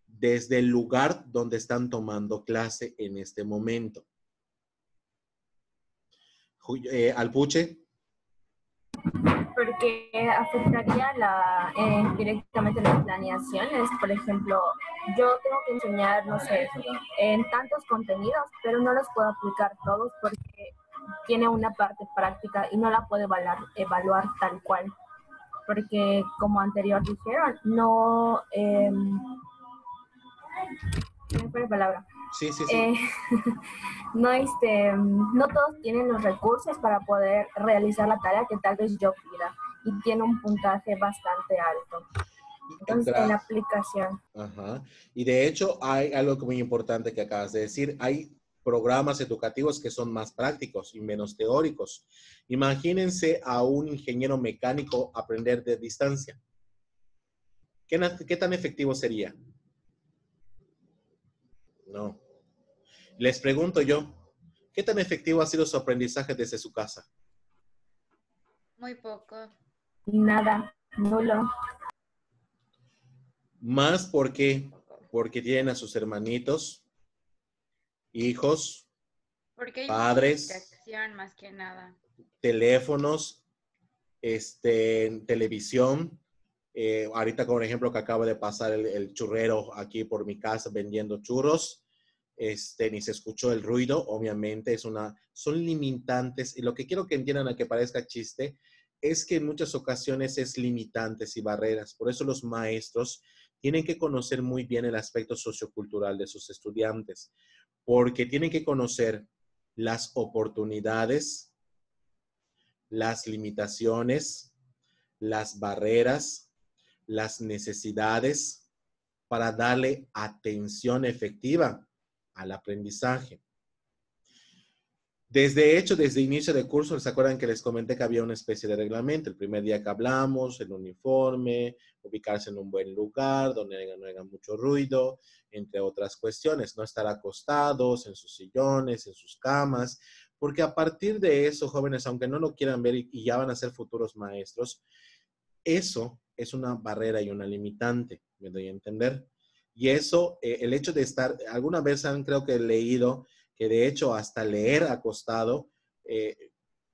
desde el lugar donde están tomando clase en este momento. Alpuche.
Porque afectaría directamente las planeaciones. Por ejemplo, yo tengo que enseñar, no sé, en tantos contenidos, pero no los puedo aplicar todos porque tiene una parte práctica y no la puedo evaluar tal cual. Porque como anterior dijeron, no... ¿me fue la palabra?
Sí.
No todos tienen los recursos para poder realizar la tarea que tal vez yo pida y tiene un puntaje bastante alto. Entonces, en la aplicación.
Ajá. Y de hecho, hay algo muy importante que acabas de decir. Hay programas educativos que son más prácticos y menos teóricos. Imagínense a un ingeniero mecánico aprender de distancia. ¿Qué tan efectivo sería? No. Les pregunto yo, ¿qué tan efectivo ha sido su aprendizaje desde su casa?
Muy poco.
Nada, nulo.
Más porque tienen a sus hermanitos, hijos,
Porque hay
padres,
mucha distracción más que nada.
teléfonos, televisión. Ahorita, por ejemplo, que acaba de pasar el churrero aquí por mi casa vendiendo churros, ni se escuchó el ruido, obviamente, son limitantes. Y lo que quiero que entiendan, a que parezca chiste, es que en muchas ocasiones es limitantes y barreras. Por eso los maestros tienen que conocer muy bien el aspecto sociocultural de sus estudiantes. porque tienen que conocer las oportunidades, las limitaciones, las barreras, las necesidades para darle atención efectiva al aprendizaje. Desde inicio de curso, ¿se acuerdan que les comenté que había una especie de reglamento? El primer día que hablamos, el uniforme, ubicarse en un buen lugar, donde no haya mucho ruido, entre otras cuestiones. No estar acostados en sus sillones, en sus camas, porque a partir de eso, jóvenes, aunque no lo quieran ver y ya van a ser futuros maestros, eso es una barrera y una limitante, me doy a entender. Y eso, el hecho de estar, alguna vez han creo que leído que de hecho hasta leer acostado,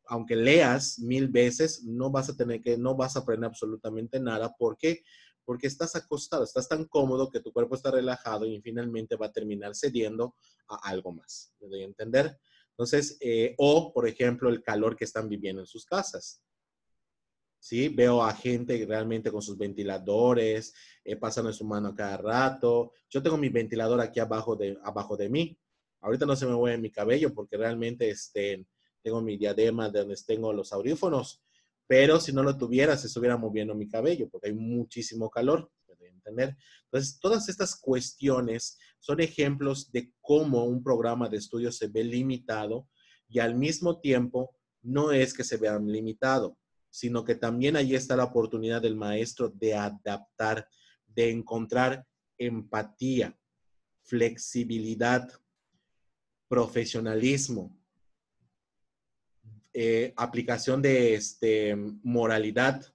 aunque leas 1000 veces, no vas a aprender absolutamente nada. ¿Por qué? Porque estás acostado, estás tan cómodo que tu cuerpo está relajado y finalmente va a terminar cediendo a algo más. ¿Me doy a entender? Entonces, o por ejemplo, el calor que están viviendo en sus casas. ¿Sí? Veo a gente realmente con sus ventiladores, pasando su mano a cada rato. Yo tengo mi ventilador aquí abajo de mí. Ahorita no se me mueve mi cabello porque realmente tengo mi diadema de donde tengo los audífonos, pero si no lo tuviera, se estuviera moviendo mi cabello porque hay muchísimo calor, ¿me deben entender? Entonces, todas estas cuestiones son ejemplos de cómo un programa de estudio se ve limitado y al mismo tiempo no es que se vea limitado, sino que también ahí está la oportunidad del maestro de adaptar, de encontrar empatía, flexibilidad, profesionalismo, aplicación de moralidad,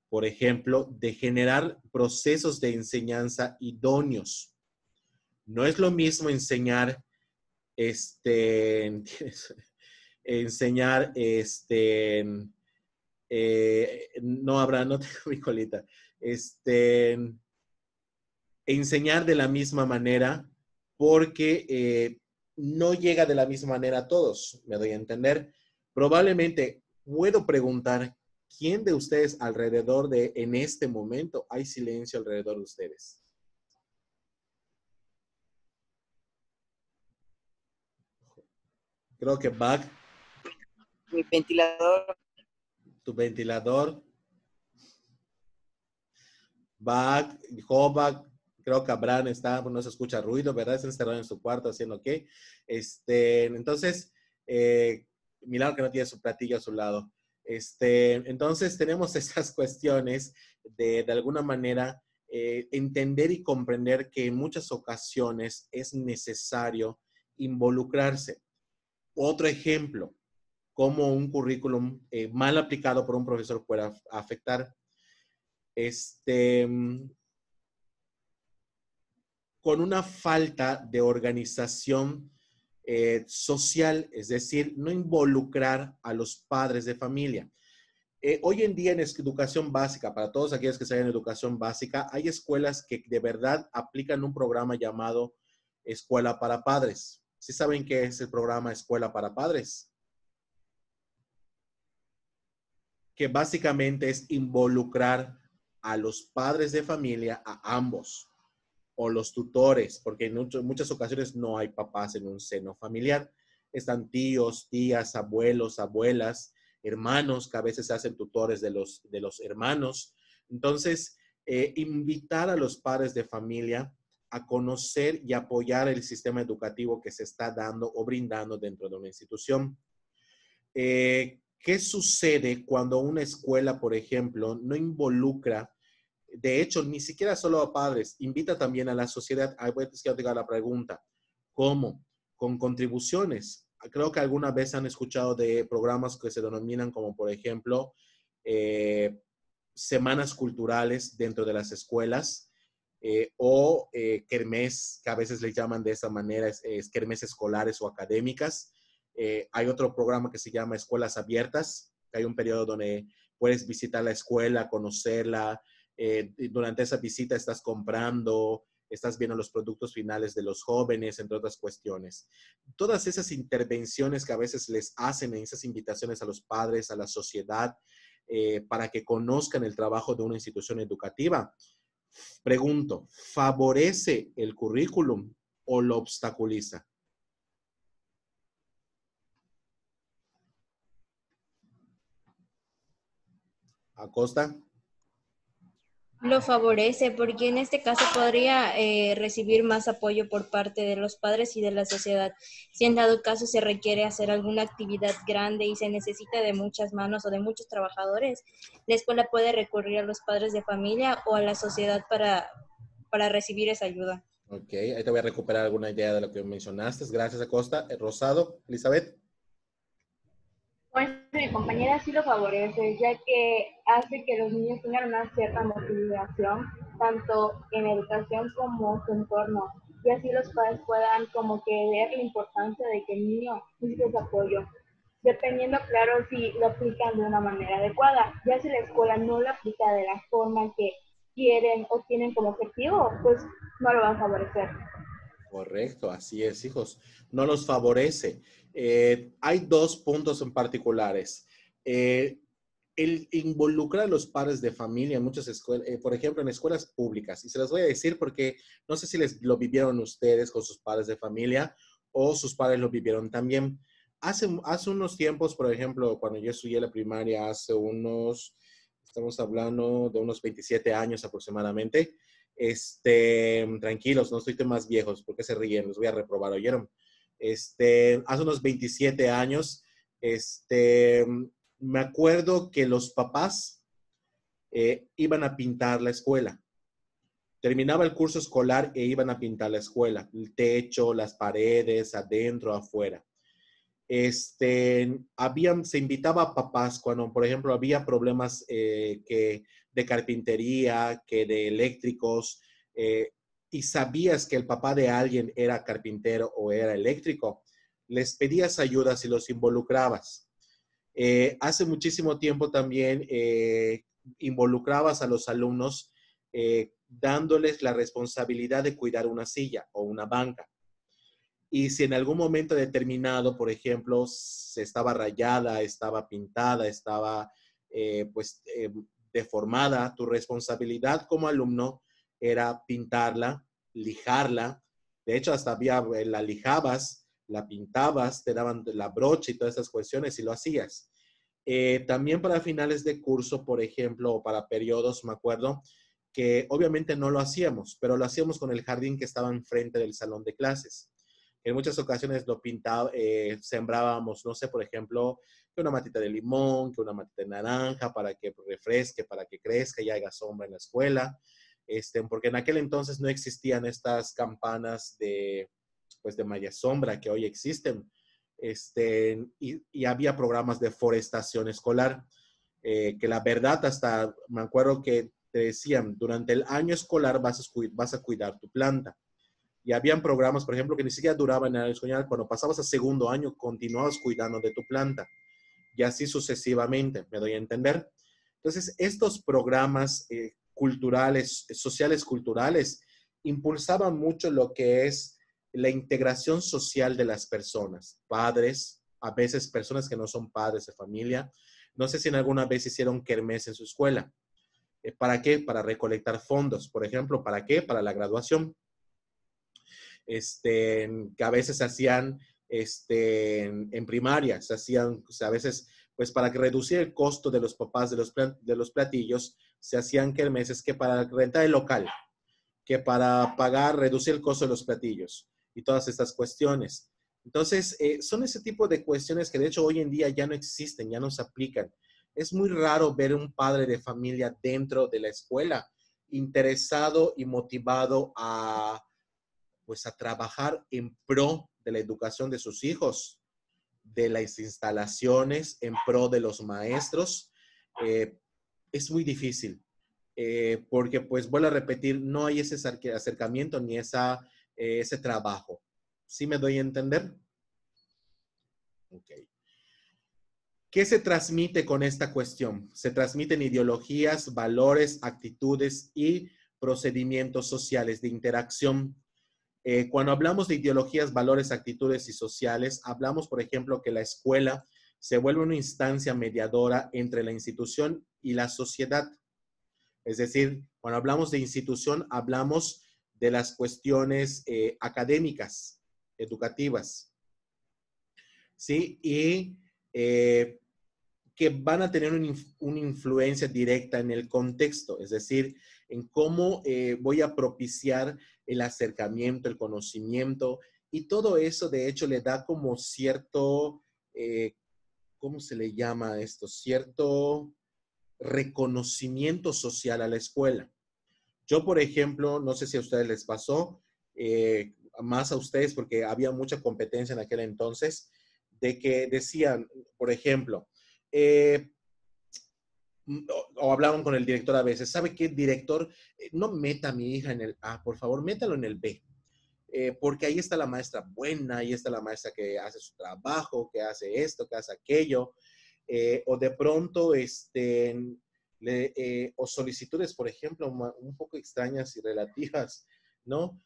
por ejemplo, de generar procesos de enseñanza idóneos. No es lo mismo enseñar, enseñar, no tengo mi colita, enseñar de la misma manera porque no llega de la misma manera a todos, me doy a entender. Probablemente puedo preguntar, ¿quién de ustedes alrededor en este momento hay silencio alrededor de ustedes? Creo que Bach.
Mi ventilador.
Tu ventilador. Bach, Jovac, creo que Abraham no se escucha ruido, ¿verdad? Está encerrado en su cuarto haciendo qué. Entonces, milagro que no tiene su platillo a su lado. Entonces, tenemos estas cuestiones de alguna manera, entender y comprender que en muchas ocasiones es necesario involucrarse. Otro ejemplo, cómo un currículum mal aplicado por un profesor puede afectar. Con una falta de organización social, es decir, no involucrar a los padres de familia. Hoy en día en educación básica, para todos aquellos que están en educación básica, hay escuelas que de verdad aplican un programa llamado Escuela para Padres. ¿Sí saben qué es el programa Escuela para Padres? Que básicamente es involucrar a los padres de familia, a ambos, o los tutores, porque en muchas ocasiones no hay papás en un seno familiar. Están tíos, tías, abuelos, abuelas, hermanos que a veces se hacen tutores de los hermanos. Entonces, invitar a los padres de familia a conocer y apoyar el sistema educativo que se está dando o brindando dentro de una institución. ¿Qué sucede cuando una escuela, por ejemplo, no involucra, de hecho, ni siquiera solo a padres, invita también a la sociedad? Ahí voy a llegar a la pregunta. ¿Cómo? Con contribuciones. Creo que alguna vez han escuchado de programas que se denominan como, por ejemplo, semanas culturales dentro de las escuelas o kermés, que a veces les llaman de esa manera, kermés escolares o académicas. Hay otro programa que se llama Escuelas Abiertas, que hay un periodo donde puedes visitar la escuela, conocerla. Durante esa visita estás comprando, estás viendo los productos finales de los jóvenes, entre otras cuestiones. Todas esas intervenciones que a veces les hacen en esas invitaciones a los padres, a la sociedad, para que conozcan el trabajo de una institución educativa. Pregunto, ¿favorece el currículum o lo obstaculiza? Acosta.
Lo favorece porque en este caso podría recibir más apoyo por parte de los padres y de la sociedad. Si en dado caso se requiere hacer alguna actividad grande y se necesita de muchas manos o de muchos trabajadores, la escuela puede recurrir a los padres de familia o a la sociedad para recibir esa ayuda.
Ok, ahí te voy a recuperar alguna idea de lo que mencionaste. Gracias, Acosta. Rosado, Elizabeth.
Pues mi compañera sí lo favorece, ya que hace que los niños tengan una cierta motivación, tanto en educación como su entorno, y así los padres puedan como que ver la importancia de que el niño necesita ese apoyo, dependiendo, claro, si lo aplican de una manera adecuada. Ya si la escuela no lo aplica de la forma que quieren o tienen como objetivo, pues no lo va a favorecer.
Correcto, así es, hijos. No los favorece. Hay dos puntos en particulares. El involucrar a los padres de familia en muchas escuelas, por ejemplo, en escuelas públicas, y se los voy a decir porque no sé si lo vivieron ustedes con sus padres de familia o sus padres lo vivieron también. Hace unos tiempos, por ejemplo, cuando yo estudié la primaria, estamos hablando de unos 27 años aproximadamente. Tranquilos, no estoy más viejos, porque se ríen, los voy a reprobar, ¿oyeron? Hace unos 27 años, me acuerdo que los papás iban a pintar la escuela. Terminaba el curso escolar e iban a pintar la escuela, el techo, las paredes, adentro, afuera. Se invitaba a papás cuando, por ejemplo, había problemas de carpintería, que de eléctricos, y sabías que el papá de alguien era carpintero o era eléctrico, les pedías ayuda si los involucrabas. Hace muchísimo tiempo también involucrabas a los alumnos dándoles la responsabilidad de cuidar una silla o una banca. Y si en algún momento determinado, por ejemplo, se estaba rayada, estaba pintada, estaba deformada, tu responsabilidad como alumno era pintarla, lijarla. De hecho, hasta la lijabas, la pintabas, te daban la brocha y todas esas cuestiones y lo hacías. También para finales de curso, por ejemplo, o para periodos, me acuerdo que obviamente no lo hacíamos, pero lo hacíamos con el jardín que estaba enfrente del salón de clases. En muchas ocasiones sembrábamos, no sé, por ejemplo, que una matita de limón, que una matita de naranja para que refresque, para que crezca y haga sombra en la escuela. Porque en aquel entonces no existían estas campanas de malla sombra que hoy existen. Y había programas de forestación escolar, que la verdad hasta me acuerdo que te decían, durante el año escolar vas a cuidar tu planta. Y habían programas, por ejemplo, que ni siquiera duraban en el año escolar. Cuando pasabas a segundo año, continuabas cuidando de tu planta. Y así sucesivamente, ¿me doy a entender? Entonces, estos programas culturales, sociales culturales, impulsaban mucho lo que es la integración social de las personas, padres, a veces personas que no son padres de familia. No sé si en alguna vez hicieron kermés en su escuela. ¿Para qué? Para recolectar fondos, por ejemplo. ¿Para qué? Para la graduación. Que a veces se hacían en primaria, se hacían, o sea, a veces, pues para reducir el costo de los papás de los platillos, se hacían kermeses que para rentar el local, que para reducir el costo de los platillos y todas estas cuestiones. Entonces, son ese tipo de cuestiones que de hecho hoy en día ya no existen, ya no se aplican. Es muy raro ver un padre de familia dentro de la escuela interesado y motivado a trabajar en pro de la educación de sus hijos, de las instalaciones, en pro de los maestros. Es muy difícil, porque pues vuelvo a repetir, no hay ese acercamiento ni ese trabajo. ¿Sí me doy a entender? Ok. ¿Qué se transmite con esta cuestión? Se transmiten ideologías, valores, actitudes y procedimientos sociales de interacción. Cuando hablamos de ideologías, valores, actitudes y sociales, hablamos, por ejemplo, que la escuela se vuelve una instancia mediadora entre la institución y la sociedad. Es decir, cuando hablamos de institución, hablamos de las cuestiones académicas, educativas. ¿Sí? Y que van a tener una influencia directa en el contexto, es decir, en cómo voy a propiciar el acercamiento, el conocimiento, y todo eso, de hecho, le da como cierto, ¿cómo se le llama esto? Cierto reconocimiento social a la escuela. Yo, por ejemplo, no sé si a ustedes les pasó, más a ustedes porque había mucha competencia en aquel entonces, de que decían, por ejemplo, o hablaban con el director a veces, ¿sabe qué, director? No meta a mi hija en el A, por favor, métalo en el B. Porque ahí está la maestra buena, ahí está la maestra que hace su trabajo, que hace esto, que hace aquello. O de pronto, o solicitudes, por ejemplo, un poco extrañas y relativas, ¿no?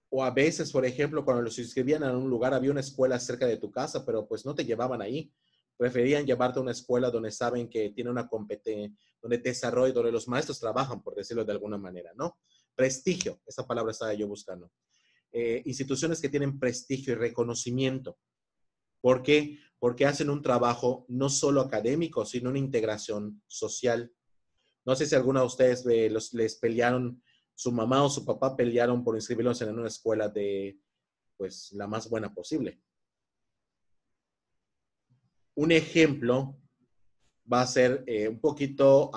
O a veces, por ejemplo, cuando los inscribían a un lugar, había una escuela cerca de tu casa, pero pues no te llevaban ahí. Preferían llevarte a una escuela donde saben que tiene una competencia, donde desarrollo, donde los maestros trabajan, por decirlo de alguna manera, ¿no? Prestigio, esa palabra estaba yo buscando. Instituciones que tienen prestigio y reconocimiento. ¿Por qué? Porque hacen un trabajo no solo académico, sino una integración social. No sé si alguna de ustedes les pelearon, su mamá o su papá pelearon por inscribirlos en una escuela de, pues, la más buena posible. Un ejemplo va a ser un poquito,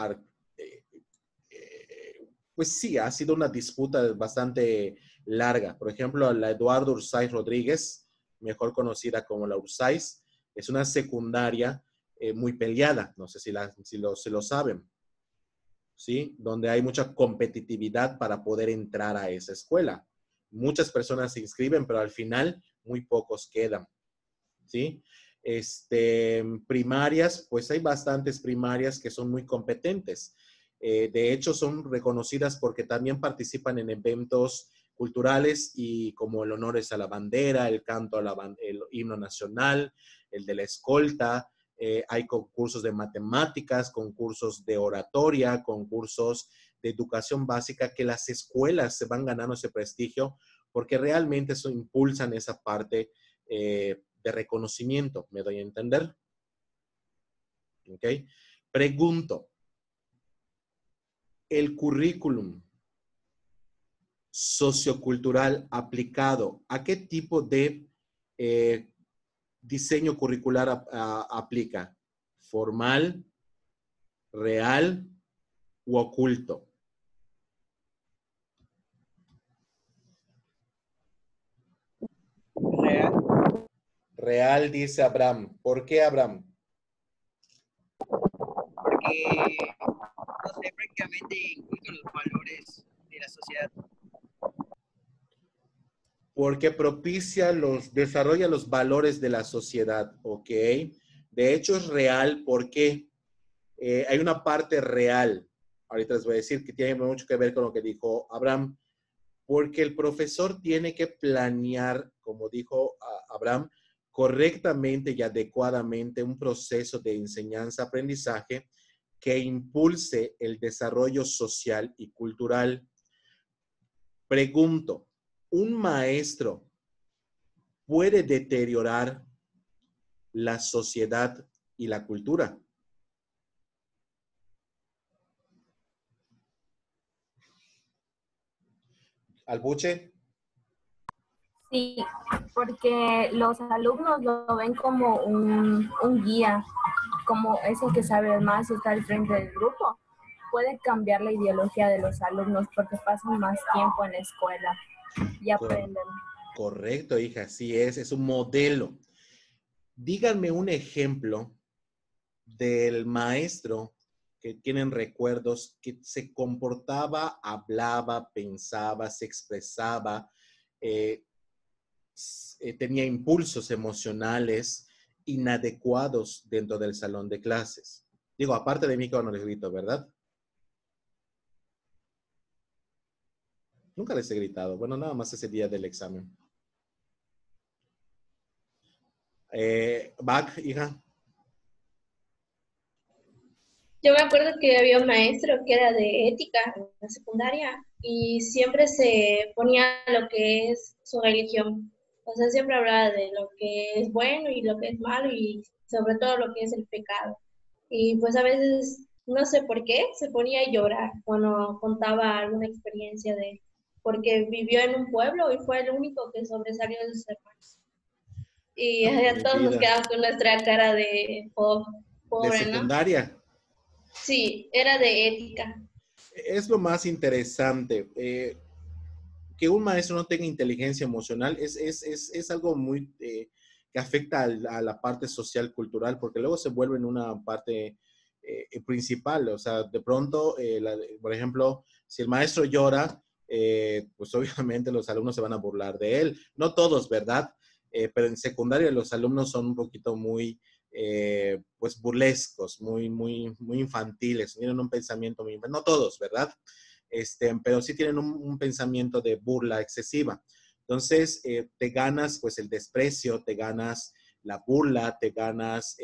pues sí, ha sido una disputa bastante larga. Por ejemplo, la Eduardo Ursáiz Rodríguez, mejor conocida como la Ursáiz, es una secundaria muy peleada, no sé si lo saben, ¿sí? Donde hay mucha competitividad para poder entrar a esa escuela. Muchas personas se inscriben, pero al final muy pocos quedan, ¿sí? Primarias, pues hay bastantes primarias que son muy competentes. De hecho, son reconocidas porque también participan en eventos culturales y como el honores a la bandera, el canto el himno nacional, el de la escolta. Hay concursos de matemáticas, concursos de oratoria, concursos de educación básica, que las escuelas se van ganando ese prestigio porque realmente eso impulsan esa parte de reconocimiento. ¿Me doy a entender? ¿Ok? Pregunto, el currículum sociocultural aplicado, ¿a qué tipo de diseño curricular aplica? ¿Formal, real u oculto?
Real.
Real, dice Abraham. ¿Por qué, Abraham?
Porque, no sé, prácticamente inculca los valores de la sociedad.
Porque desarrolla los valores de la sociedad, ¿ok? De hecho es real porque hay una parte real, ahorita les voy a decir que tiene mucho que ver con lo que dijo Abraham, porque el profesor tiene que planear, como dijo Abraham, correctamente y adecuadamente un proceso de enseñanza-aprendizaje que impulse el desarrollo social y cultural. Pregunto, ¿un maestro puede deteriorar la sociedad y la cultura? ¿Albuche?
Sí, porque los alumnos lo ven como un guía, como es el que sabe más y está al frente del grupo. Puede cambiar la ideología de los alumnos porque pasan más tiempo en la escuela y aprenden.
Correcto, hija, sí es un modelo. Díganme un ejemplo del maestro que tienen recuerdos, que se comportaba, hablaba, pensaba, se expresaba, tenía impulsos emocionales inadecuados dentro del salón de clases. Digo, aparte de mí que no les grito, ¿verdad? Nunca les he gritado. Bueno, nada más ese día del examen. Back, hija.
Yo me acuerdo que había un maestro que era de ética en la secundaria y siempre se ponía lo que es su religión. O sea, siempre hablaba de lo que es bueno y lo que es malo y sobre todo lo que es el pecado. Y pues a veces, no sé por qué, se ponía a llorar cuando contaba alguna experiencia de, porque vivió en un pueblo y fue el único que sobresalió de sus hermanos. Y
Mi
todos nos
vida.
quedamos con nuestra cara de
De
pobre, ¿no?
secundaria.
Sí, era de ética.
Es lo más interesante. Que un maestro no tenga inteligencia emocional es algo muy que afecta a la parte social, cultural, porque luego se vuelve en una parte principal. O sea, de pronto, por ejemplo, si el maestro llora, pues obviamente los alumnos se van a burlar de él. No todos, ¿verdad? Pero en secundaria los alumnos son un poquito muy, pues, burlescos, muy infantiles, tienen un pensamiento muy, no todos, ¿verdad? Pero sí tienen un pensamiento de burla excesiva. Entonces, te ganas pues el desprecio, te ganas la burla, te ganas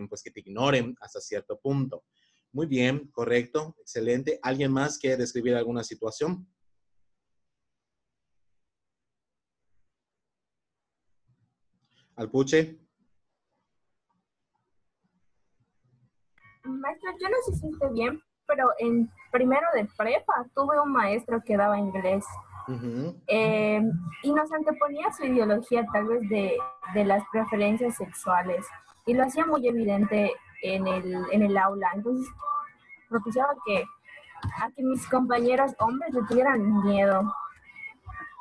pues que te ignoren hasta cierto punto. Muy bien, correcto, excelente. ¿Alguien más quiere describir alguna situación? Alpuche.
Maestro, yo no sé si esté bien, pero en primero de prepa tuve un maestro que daba inglés.
Uh-huh.
Y nos anteponía su ideología tal vez de las preferencias sexuales y lo hacía muy evidente en el aula. Entonces propiciaba a que mis compañeros hombres le tuvieran miedo.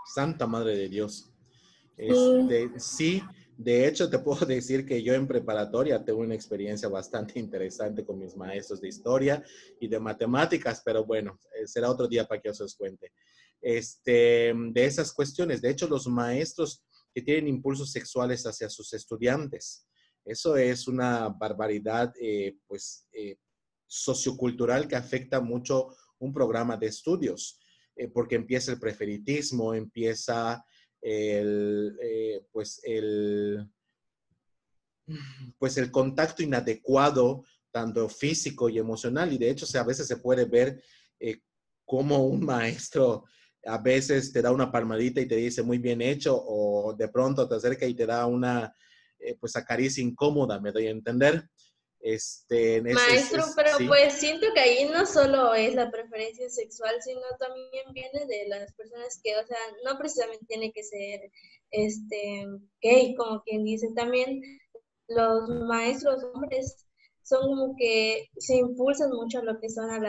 Santa Madre de Dios.
Sí.
Sí, de hecho te puedo decir que yo en preparatoria tuve una experiencia bastante interesante con mis maestros de historia y de matemáticas, pero bueno, será otro día para que os cuente. De esas cuestiones, de hecho los maestros que tienen impulsos sexuales hacia sus estudiantes, eso es una barbaridad, sociocultural que afecta mucho un programa de estudios, porque empieza el preferitismo, empieza pues el contacto inadecuado, tanto físico y emocional, y de hecho a veces se puede ver cómo un maestro a veces te da una palmadita y te dice muy bien hecho, o de pronto te acerca y te da una pues acaricia incómoda, me doy a entender.
Maestro, pero
Sí.
pues siento que ahí no solo es la preferencia sexual, sino también viene de las personas que, o sea, no precisamente tiene que ser gay, como quien dice, también los maestros hombres son como que se impulsan mucho a lo que son a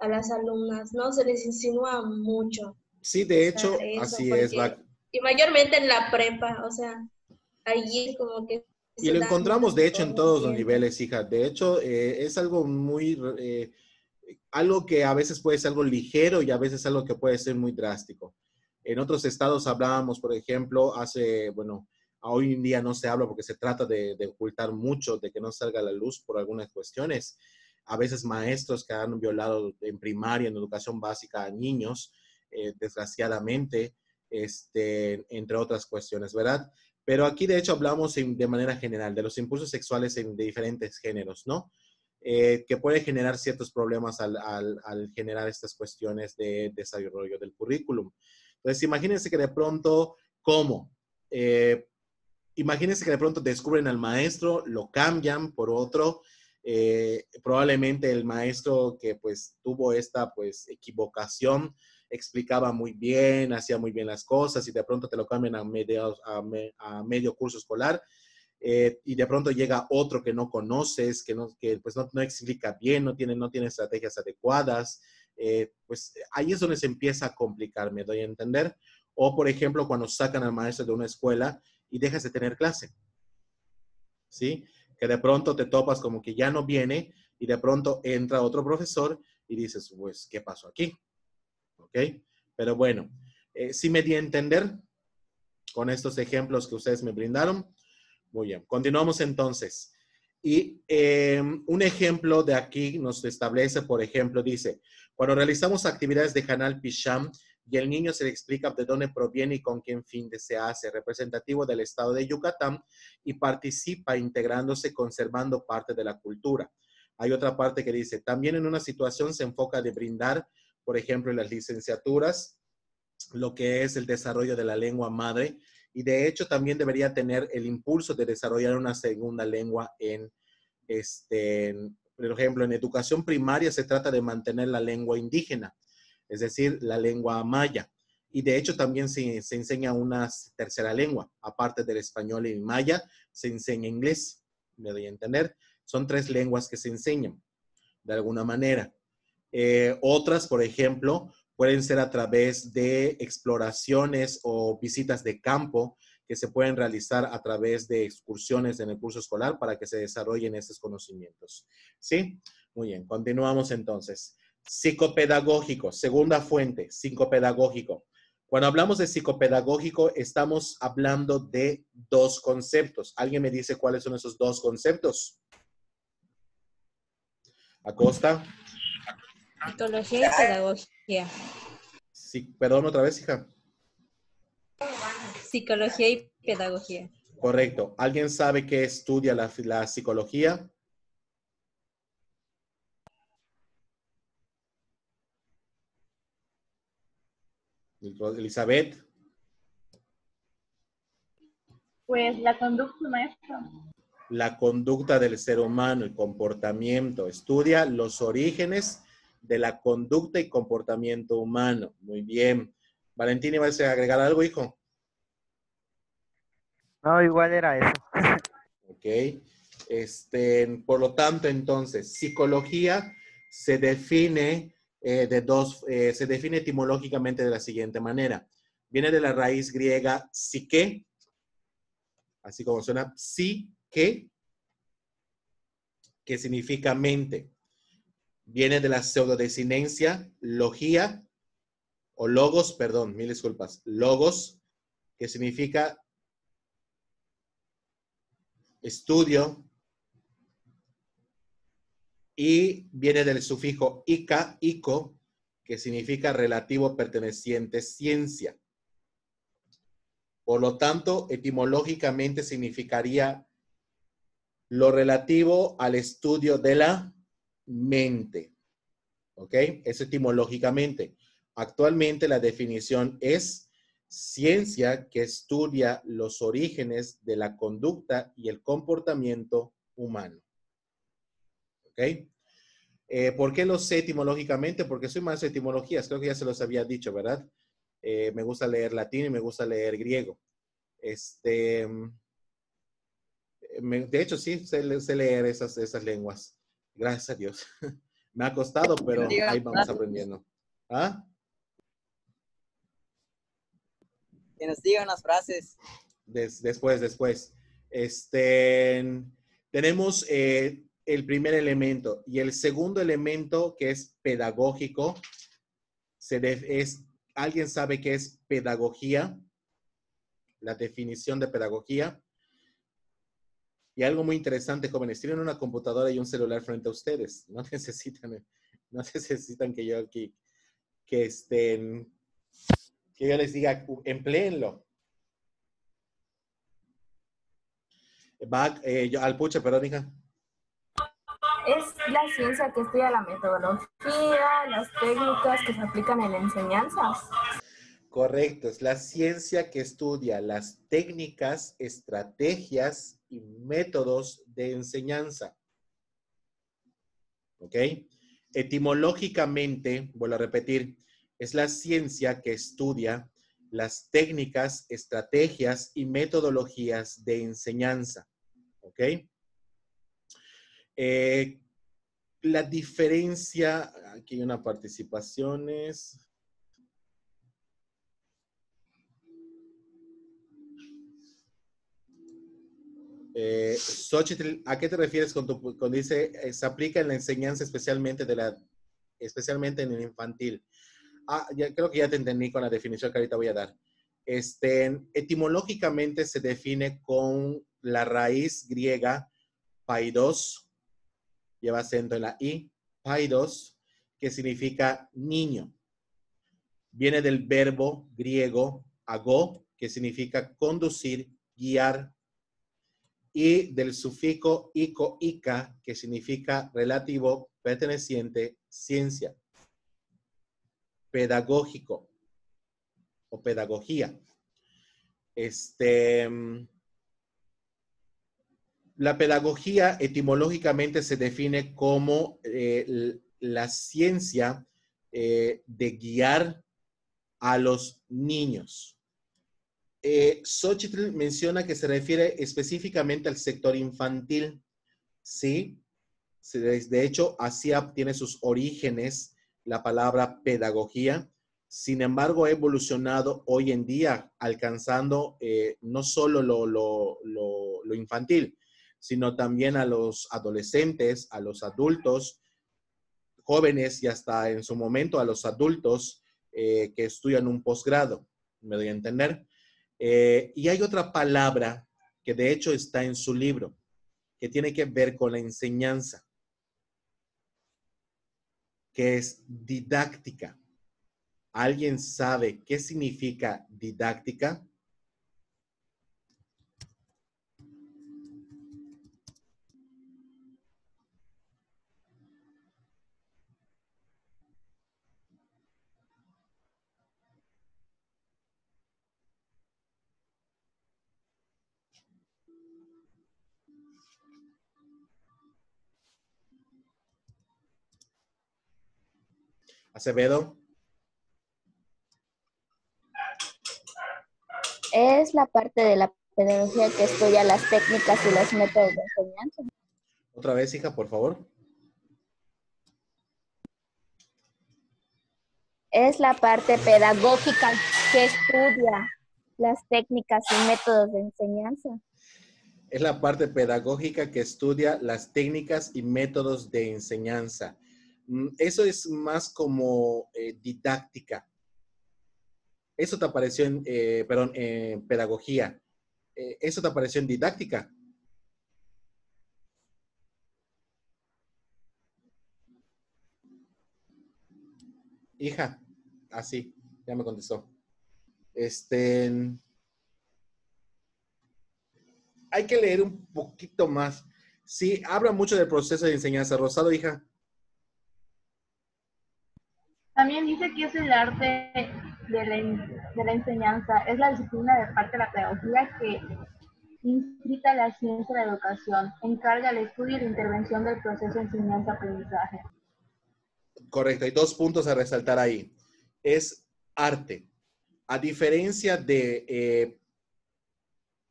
las alumnas, ¿no? Se les insinúa mucho.
Sí, de
O sea,
hecho,
eso,
así es,
porque, y mayormente en la prepa, o sea, ahí es como que
y
se
lo
dan
encontramos,
esas
de hecho, en
cosas,
todos los
siento.
niveles, hija. De hecho, es algo algo que a veces puede ser algo ligero y a veces algo que puede ser muy drástico. En otros estados hablábamos, por ejemplo, hoy en día no se habla porque se trata de ocultar mucho, de que no salga a la luz por algunas cuestiones. A veces maestros que han violado en primaria, en educación básica a niños, desgraciadamente, entre otras cuestiones, ¿verdad? Pero aquí, de hecho, hablamos de manera general de los impulsos sexuales de diferentes géneros, ¿no? Que puede generar ciertos problemas al generar estas cuestiones de desarrollo del currículum. Entonces, imagínense que de pronto, ¿cómo? Imagínense que de pronto descubren al maestro, lo cambian por otro, probablemente el maestro que pues tuvo esta pues equivocación, explicaba muy bien, hacía muy bien las cosas y de pronto te lo cambian a medio curso escolar, y de pronto llega otro que no conoces, que pues no explica bien, no tiene estrategias adecuadas, pues ahí es donde se empieza a complicar, me doy a entender. O por ejemplo, cuando sacan al maestro de una escuela y dejas de tener clase, ¿sí? Que de pronto te topas como que ya no viene y de pronto entra otro profesor y dices, pues, ¿qué pasó aquí? ¿Ok? Pero bueno, sí me di a entender con estos ejemplos que ustedes me brindaron. Muy bien, continuamos entonces. Y un ejemplo de aquí nos establece, por ejemplo, dice, cuando realizamos actividades de Hanal Pisham y el niño se le explica de dónde proviene y con qué fin se hace, representativo del estado de Yucatán, y participa integrándose, conservando parte de la cultura. Hay otra parte que dice, también en una situación se enfoca de brindar, por ejemplo, en las licenciaturas, lo que es el desarrollo de la lengua madre y de hecho también debería tener el impulso de desarrollar una segunda lengua por ejemplo, en educación primaria se trata de mantener la lengua indígena, es decir, la lengua maya. Y de hecho también se enseña una tercera lengua, aparte del español y el maya, se enseña inglés, me doy a entender. Son 3 lenguas que se enseñan de alguna manera. Otras, por ejemplo, pueden ser a través de exploraciones o visitas de campo que se pueden realizar a través de excursiones en el curso escolar para que se desarrollen estos conocimientos. ¿Sí? Muy bien, continuamos entonces. Psicopedagógico, segunda fuente, psicopedagógico. Cuando hablamos de psicopedagógico, estamos hablando de 2 conceptos. ¿Alguien me dice cuáles son esos 2 conceptos? Acosta.
Psicología y pedagogía.
Sí, perdón, otra vez, hija.
Psicología y pedagogía.
Correcto. ¿Alguien sabe qué estudia la psicología? Elizabeth.
Pues la conducta, maestro.
La conducta del ser humano, el comportamiento. Estudia los orígenes de la conducta y comportamiento humano. Muy bien. Valentín, ¿vas a agregar algo, hijo?
No, igual era eso.
Ok. Por lo tanto, entonces, psicología se define se define etimológicamente de la siguiente manera. Viene de la raíz griega psique, así como suena, psique, que significa mente. Viene de la pseudodesinencia, logía, o logos, perdón, mil disculpas, logos, que significa estudio, y viene del sufijo ica, ico, que significa relativo perteneciente ciencia. Por lo tanto, etimológicamente significaría lo relativo al estudio de la mente. ¿Ok? Eso etimológicamente. Actualmente la definición es ciencia que estudia los orígenes de la conducta y el comportamiento humano. ¿Ok? ¿Por qué lo sé etimológicamente? Porque soy maestro de etimologías. Creo que ya se los había dicho, ¿verdad? Me gusta leer latín y me gusta leer griego. De hecho, sí, sé leer esas lenguas. Gracias a Dios. Me ha costado, pero ahí vamos aprendiendo. ¿Ah?
Que nos digan las frases.
Después. Tenemos el primer elemento y el segundo elemento que es pedagógico. ¿Alguien sabe qué es pedagogía? La definición de pedagogía. Y algo muy interesante, jóvenes, tienen una computadora y un celular frente a ustedes. No necesitan que yo aquí, que yo les diga, empléenlo. Alpuche, perdón, hija.
Es la ciencia que estudia la metodología, las técnicas que se aplican en la enseñanza.
Correcto, es la ciencia que estudia las técnicas, estrategias y métodos de enseñanza. ¿Ok? Etimológicamente, vuelvo a repetir, es la ciencia que estudia las técnicas, estrategias y metodologías de enseñanza. ¿Ok? La diferencia, aquí hay una participaciones. Xochitl, ¿a qué te refieres cuando dice se aplica en la enseñanza especialmente en el infantil? Creo que ya te entendí con la definición que ahorita voy a dar. Etimológicamente se define con la raíz griega paidos, lleva acento en la i, paidos, que significa niño. Viene del verbo griego ago, que significa conducir, guiar, y del sufijo ico, ica, que significa relativo, perteneciente, ciencia. Pedagógico o pedagogía. Este, la pedagogía etimológicamente se define como la ciencia de guiar a los niños. Xochitl menciona que se refiere específicamente al sector infantil, ¿sí? De hecho, así tiene sus orígenes la palabra pedagogía. Sin embargo, ha evolucionado hoy en día, alcanzando no solo lo infantil, sino también a los adolescentes, a los adultos, jóvenes y hasta en su momento a los adultos que estudian un posgrado. ¿Me doy a entender? Y hay otra palabra que de hecho está en su libro, que tiene que ver con la enseñanza, que es didáctica. ¿Alguien sabe qué significa didáctica? Acevedo.
Es la parte de la pedagogía que estudia las técnicas y los métodos de enseñanza.
Otra vez, hija, por favor.
Es la parte pedagógica que estudia las técnicas y métodos de enseñanza.
Es la parte pedagógica que estudia las técnicas y métodos de enseñanza. Eso es más como didáctica. Eso te apareció en, pedagogía. ¿Eso te apareció en didáctica? Hija, así, ya me contestó. Hay que leer un poquito más. Sí, habla mucho del proceso de enseñanza. Rosado, hija.
También dice que es el arte de la enseñanza, es la disciplina de parte de la pedagogía que inscrita la ciencia de la educación, encarga el estudio y la intervención del proceso de enseñanza-aprendizaje.
Correcto, hay 2 puntos a resaltar ahí. Es arte. A diferencia de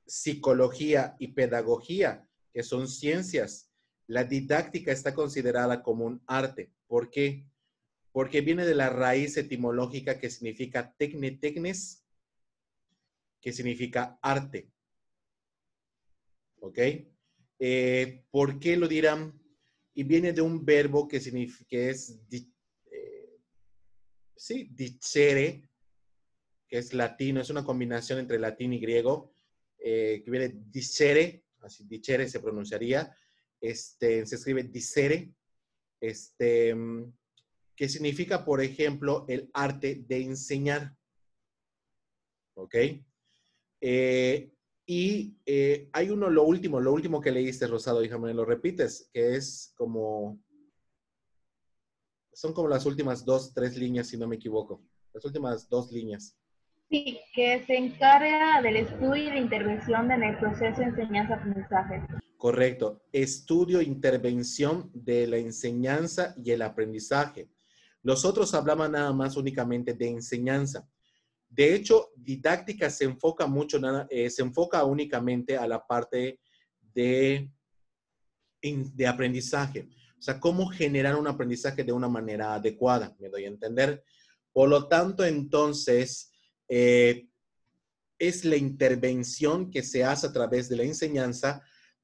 psicología y pedagogía, que son ciencias, la didáctica está considerada como un arte. ¿Por qué? Porque viene de la raíz etimológica que significa tecnes, que significa arte. ¿Ok? ¿Por qué lo dirán? Y viene de un verbo que es dicere, que es latino, es una combinación entre latín y griego, que viene dicere, así dicere se pronunciaría, se escribe dicere, que significa, por ejemplo, el arte de enseñar. ¿Ok? Hay lo último que leíste, Rosado, hija, me lo repites, que es como, son como las últimas 2, 3 líneas, si no me equivoco. Las últimas 2 líneas.
Sí, que se encarga del estudio y la intervención en el proceso de enseñanza-aprendizaje.
Correcto. Estudio, intervención de la enseñanza y el aprendizaje. Los otros hablaban nada más únicamente de enseñanza. De hecho, didáctica se enfoca únicamente a la parte de aprendizaje. O sea, cómo generar un aprendizaje de una manera adecuada, me doy a entender. Por lo tanto, entonces, es la intervención que se hace a través de la enseñanza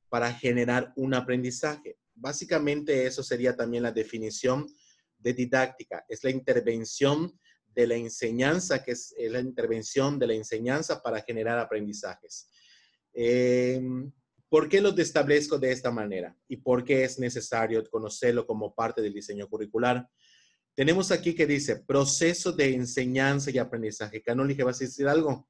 para generar un aprendizaje. Básicamente, eso sería también la definición de didáctica. Es la intervención de la enseñanza, que es la intervención de la enseñanza para generar aprendizajes. ¿Por qué lo establezco de esta manera? ¿Y por qué es necesario conocerlo como parte del diseño curricular? Tenemos aquí que dice, proceso de enseñanza y aprendizaje. Canónica, ¿vas a decir algo?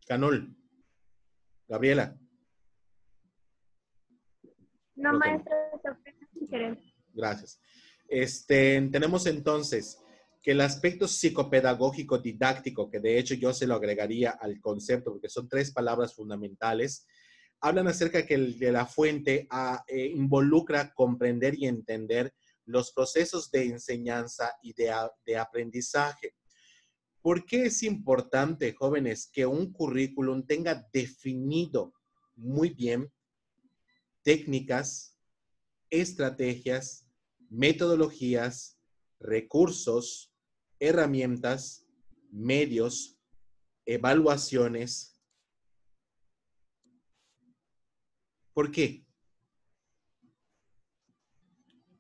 Canol. Gabriela.
No, maestra, sin querer.
Gracias. Tenemos entonces que el aspecto psicopedagógico didáctico, que de hecho yo se lo agregaría al concepto, porque son 3 palabras fundamentales, hablan acerca de la fuente involucra comprender y entender los procesos de enseñanza y de aprendizaje. ¿Por qué es importante, jóvenes, que un currículum tenga definido muy bien técnicas, estrategias, metodologías, recursos, herramientas, medios, evaluaciones? ¿Por qué?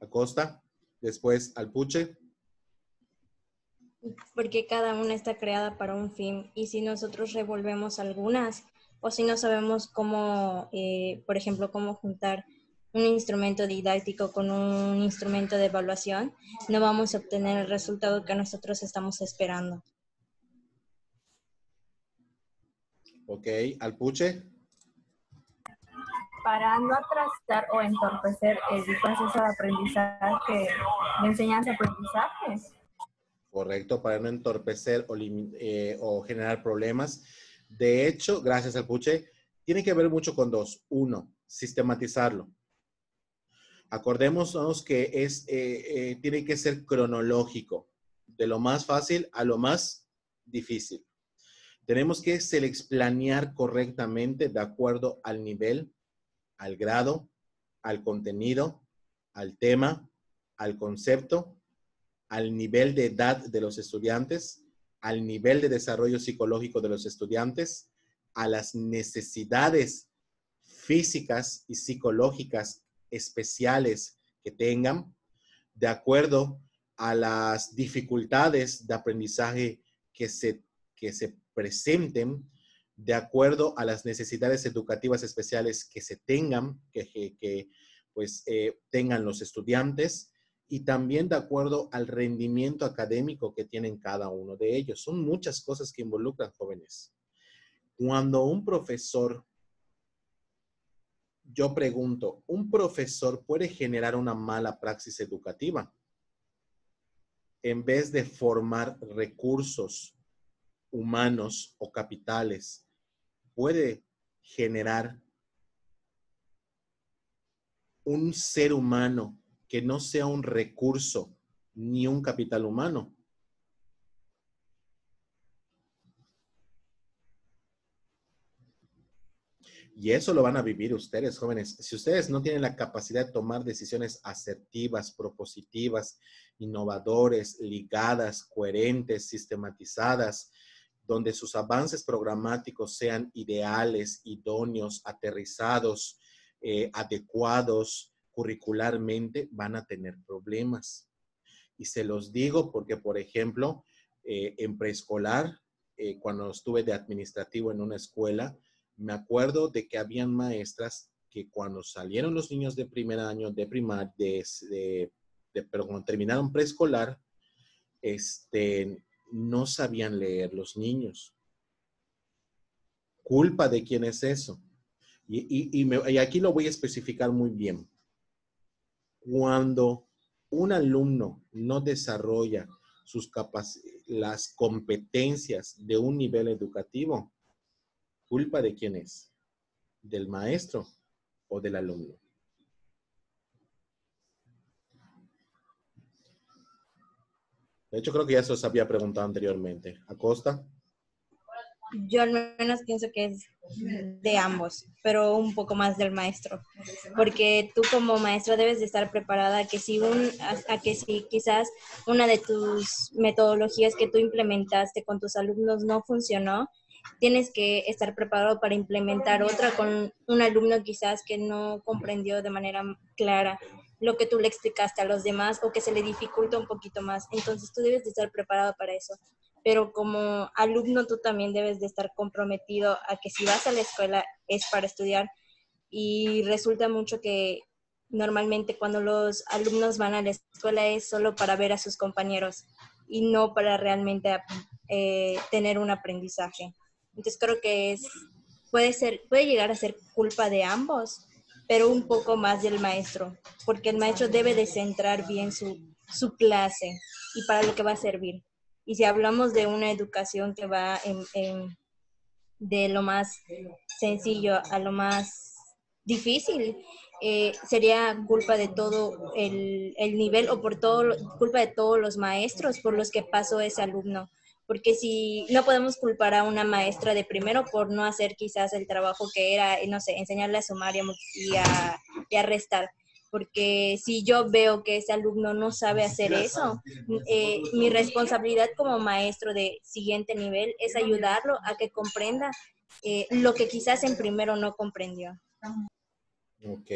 Acosta, después Alpuche.
Porque cada una está creada para un fin, y si nosotros revolvemos algunas, o si no sabemos cómo, por ejemplo, cómo juntar un instrumento didáctico con un instrumento de evaluación, no vamos a obtener el resultado que nosotros estamos esperando.
Ok, Alpuche.
Para no atrasar o entorpecer el proceso de aprendizaje, de enseñanza-aprendizaje.
Correcto, para no entorpecer o generar problemas. De hecho, gracias Alpuche, tiene que ver mucho con 2. 1, sistematizarlo. Acordémonos que tiene que ser cronológico, de lo más fácil a lo más difícil. Tenemos que planear correctamente de acuerdo al nivel, al grado, al contenido, al tema, al concepto, al nivel de edad de los estudiantes, al nivel de desarrollo psicológico de los estudiantes, a las necesidades físicas y psicológicas especiales que tengan, de acuerdo a las dificultades de aprendizaje que se presenten, de acuerdo a las necesidades educativas especiales que se tengan, que tengan los estudiantes, y también de acuerdo al rendimiento académico que tienen cada uno de ellos. Son muchas cosas que involucran, jóvenes. Cuando un profesor, yo pregunto, ¿un profesor puede generar una mala praxis educativa? En vez de formar recursos humanos o capitales, puede generar un ser humano que no sea un recurso ni un capital humano. Y eso lo van a vivir ustedes, jóvenes. Si ustedes no tienen la capacidad de tomar decisiones asertivas, propositivas, innovadores, ligadas, coherentes, sistematizadas, donde sus avances programáticos sean ideales, idóneos, aterrizados, adecuados curricularmente, van a tener problemas. Y se los digo porque, por ejemplo, en preescolar, cuando estuve de administrativo en una escuela, me acuerdo de que habían maestras que cuando salieron los niños de primer año de primaria, pero cuando terminaron preescolar, no sabían leer los niños. ¿Culpa de quién es eso? Y aquí lo voy a especificar muy bien. Cuando un alumno no desarrolla las competencias de un nivel educativo, ¿culpa de quién es? ¿Del maestro o del alumno? De hecho, creo que ya se os había preguntado anteriormente. ¿Acosta?
Yo al menos pienso que es de ambos, pero un poco más del maestro, porque tú como maestro debes de estar preparada a que si quizás una de tus metodologías que tú implementaste con tus alumnos no funcionó, tienes que estar preparado para implementar otra con un alumno quizás que no comprendió de manera clara lo que tú le explicaste a los demás o que se le dificulta un poquito más. Entonces tú debes de estar preparado para eso. Pero como alumno tú también debes de estar comprometido a que si vas a la escuela es para estudiar, y resulta mucho que normalmente cuando los alumnos van a la escuela es solo para ver a sus compañeros y no para realmente tener un aprendizaje. Entonces creo que puede llegar a ser culpa de ambos, pero un poco más del maestro, porque el maestro debe de centrar bien su clase y para lo que va a servir. Y si hablamos de una educación que va de lo más sencillo a lo más difícil, sería culpa de todo el nivel o culpa de todos los maestros por los que pasó ese alumno. Porque si no podemos culpar a una maestra de primero por no hacer quizás el trabajo que era, no sé, enseñarle a sumar y a restar. Porque si yo veo que ese alumno no sabe hacer eso, mi responsabilidad como maestro de siguiente nivel es ayudarlo a que comprenda lo que quizás en primero no comprendió.
Ok.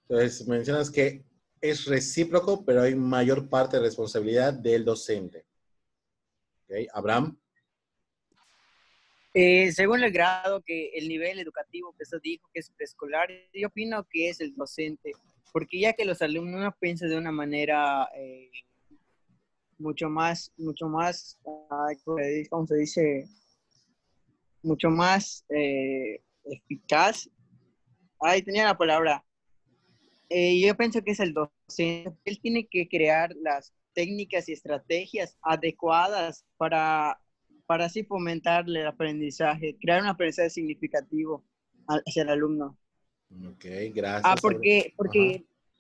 Entonces, mencionas que es recíproco, pero hay mayor parte de responsabilidad del docente. Ok. Abraham.
Según el grado, que el nivel educativo que usted dijo que es preescolar, yo opino que es el docente, porque ya que los alumnos piensan de una manera mucho más, ¿cómo se dice? Mucho más eficaz. Ahí tenía la palabra. Yo pienso que es el docente. Él tiene que crear las técnicas y estrategias adecuadas para así fomentarle el aprendizaje, crear un aprendizaje significativo hacia el alumno.
Ok, gracias.
Porque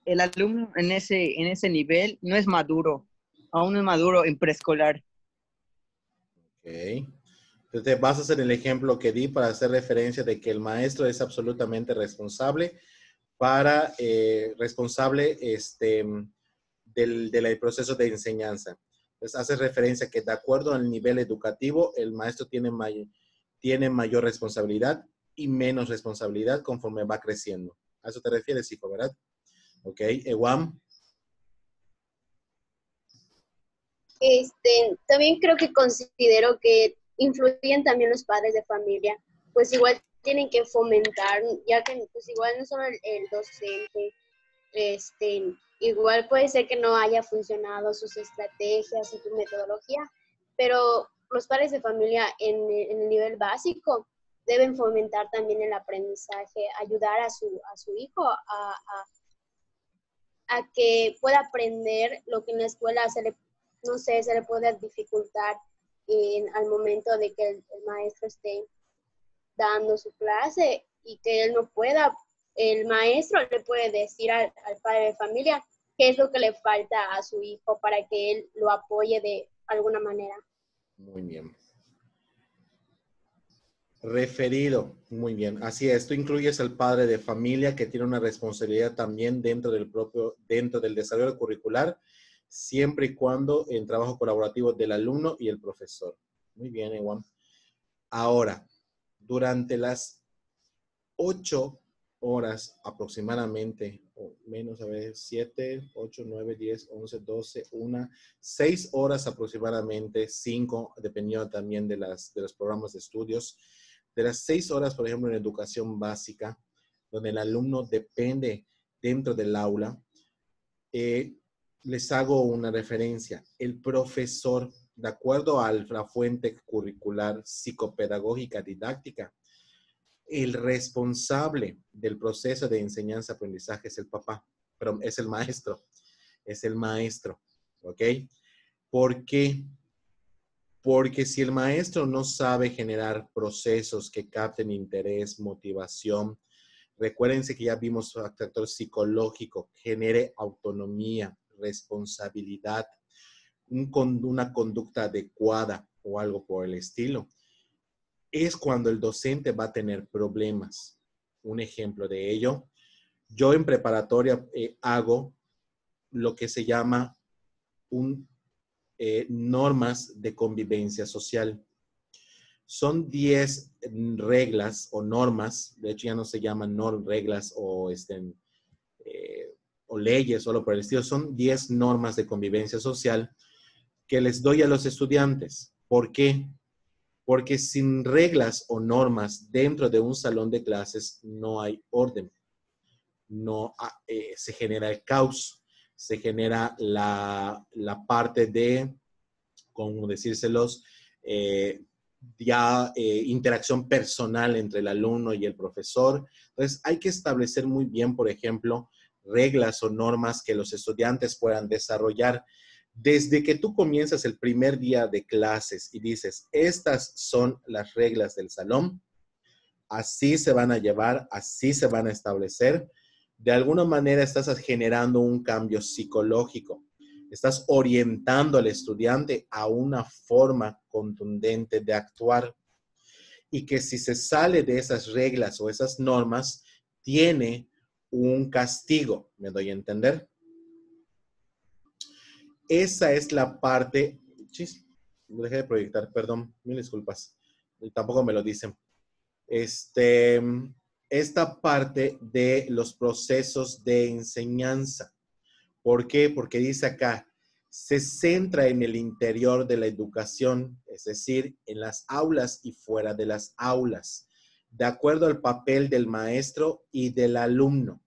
el alumno en ese nivel no es maduro, aún no es maduro en preescolar.
Ok. Entonces, vas a hacer el ejemplo que di para hacer referencia de que el maestro es absolutamente responsable del proceso de enseñanza. Entonces, hace referencia que de acuerdo al nivel educativo, el maestro tiene mayor responsabilidad y menos responsabilidad conforme va creciendo. A eso te refieres, hijo, ¿verdad? Ok, Ewam.
También creo que considero que influyen también los padres de familia, pues igual tienen que fomentar, ya que pues igual no solo el docente, igual puede ser que no haya funcionado sus estrategias y su metodología, pero los padres de familia en el nivel básico deben fomentar también el aprendizaje, ayudar a su hijo a que pueda aprender lo que en la escuela se le puede dificultar al momento de que el maestro esté dando su clase y que él no pueda. El maestro le puede decir al padre de familia qué es lo que le falta a su hijo para que él lo apoye de alguna manera.
Muy bien. Referido, muy bien. Así es, tú incluyes al padre de familia que tiene una responsabilidad también dentro del desarrollo curricular, siempre y cuando en trabajo colaborativo del alumno y el profesor. Muy bien, Ewan. Ahora, durante las 8 horas aproximadamente, o menos, 7, 8, 9, 10, 11, 12, 1, 6 horas aproximadamente, 5, dependiendo también de los programas de estudios. De las 6 horas, por ejemplo, en educación básica, donde el alumno depende dentro del aula, les hago una referencia. El profesor, de acuerdo a la fuente curricular psicopedagógica didáctica, el responsable del proceso de enseñanza-aprendizaje es el papá, pero es el maestro. Es el maestro, ¿ok? ¿Por qué? Porque si el maestro no sabe generar procesos que capten interés, motivación, recuérdense que ya vimos un factor psicológico, genere autonomía, responsabilidad, una conducta adecuada o algo por el estilo, es cuando el docente va a tener problemas. Un ejemplo de ello, yo en preparatoria hago lo que se llama normas de convivencia social. Son 10 reglas o normas, de hecho ya no se llaman reglas o leyes, solo por el estilo, son 10 normas de convivencia social que les doy a los estudiantes. ¿Por qué? Porque sin reglas o normas dentro de un salón de clases no hay orden. No se genera el caos, se genera la parte de, como decírselos, interacción personal entre el alumno y el profesor. Entonces Entonces, hay que establecer muy bien, por ejemplo, reglas o normas que los estudiantes puedan desarrollar. Desde que tú comienzas el primer día de clases y dices, estas son las reglas del salón, así se van a llevar, así se van a establecer, de alguna manera estás generando un cambio psicológico. Estás orientando al estudiante a una forma contundente de actuar y que si se sale de esas reglas o esas normas, tiene un castigo. ¿Me doy a entender? Esa es la parte... Chis, lo dejé de proyectar, perdón, mil disculpas. Tampoco me lo dicen. Esta parte de los procesos de enseñanza. ¿Por qué? Porque dice acá, se centra en el interior de la educación, es decir, en las aulas y fuera de las aulas, de acuerdo al papel del maestro y del alumno.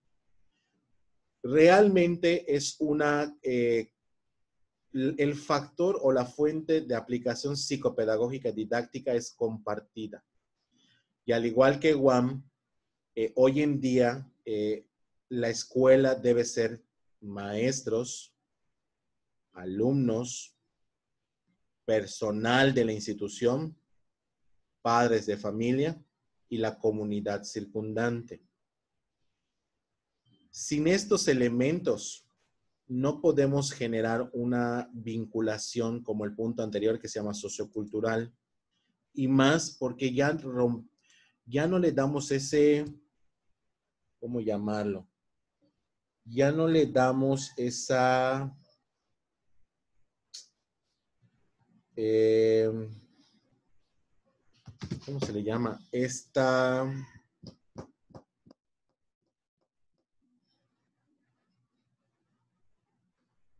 Realmente es el factor o la fuente de aplicación psicopedagógica didáctica es compartida. Y al igual que Guam, hoy en día la escuela debe ser maestros, alumnos, personal de la institución, padres de familia y la comunidad circundante. Sin estos elementos, no podemos generar una vinculación como el punto anterior que se llama sociocultural, y más porque ya no le damos ese, ¿cómo llamarlo? Ya no le damos esa, ¿cómo se le llama? Esta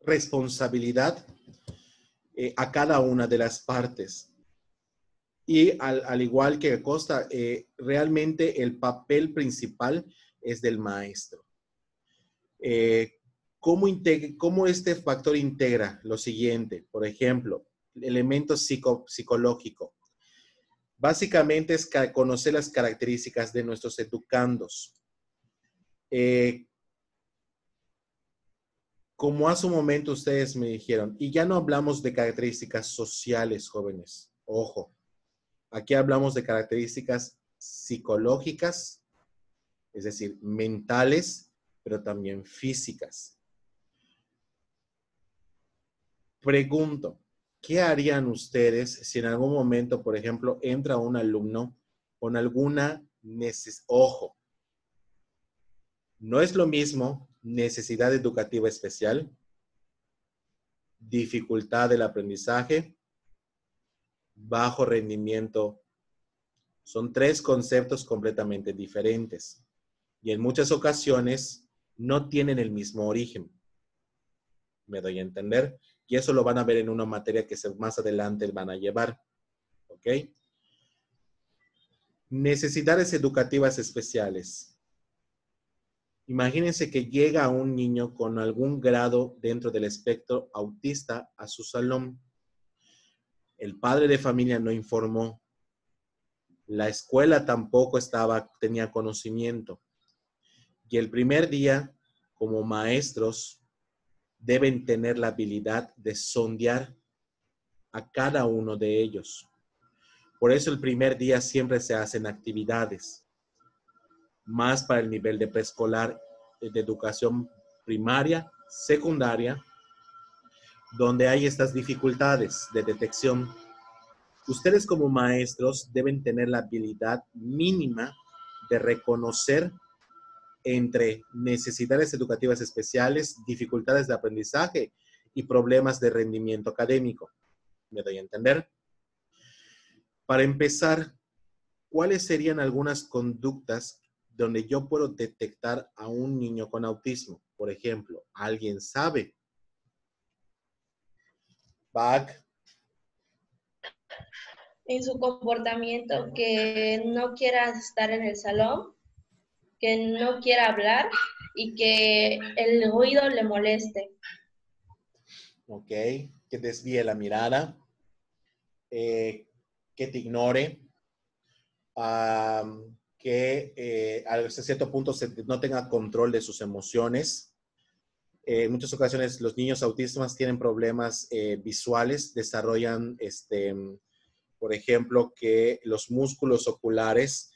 responsabilidad a cada una de las partes. Y al igual que Acosta, realmente el papel principal es del maestro. ¿Cómo este factor integra lo siguiente? Por ejemplo, elementos psicológico. Básicamente es conocer las características de nuestros educandos. Como hace un momento ustedes me dijeron, y ya no hablamos de características sociales, jóvenes. Ojo, aquí hablamos de características psicológicas, es decir, mentales, pero también físicas. Pregunto, ¿qué harían ustedes si en algún momento, por ejemplo, entra un alumno con alguna necesidad? Ojo, no es lo mismo necesidad educativa especial, dificultad del aprendizaje, bajo rendimiento. Son tres conceptos completamente diferentes y en muchas ocasiones no tienen el mismo origen. ¿Me doy a entender? Y eso lo van a ver en una materia que más adelante van a llevar. ¿Ok? Necesidades educativas especiales. Imagínense que llega un niño con algún grado dentro del espectro autista a su salón. El padre de familia no informó. La escuela tampoco tenía conocimiento. Y el primer día, como maestros, deben tener la habilidad de sondear a cada uno de ellos. Por eso el primer día siempre se hacen actividades, más para el nivel de preescolar, de educación primaria, secundaria, donde hay estas dificultades de detección. Ustedes como maestros deben tener la habilidad mínima de reconocer entre necesidades educativas especiales, dificultades de aprendizaje y problemas de rendimiento académico. ¿Me doy a entender? Para empezar, ¿cuáles serían algunas conductas donde yo puedo detectar a un niño con autismo? Por ejemplo, ¿alguien sabe? Back.
En su comportamiento, que no quiera estar en el salón, que no quiera hablar y que el ruido le moleste.
Ok, que desvíe la mirada, que te ignore, que hasta cierto punto no tenga control de sus emociones. En muchas ocasiones los niños autistas tienen problemas visuales, desarrollan, por ejemplo, que los músculos oculares,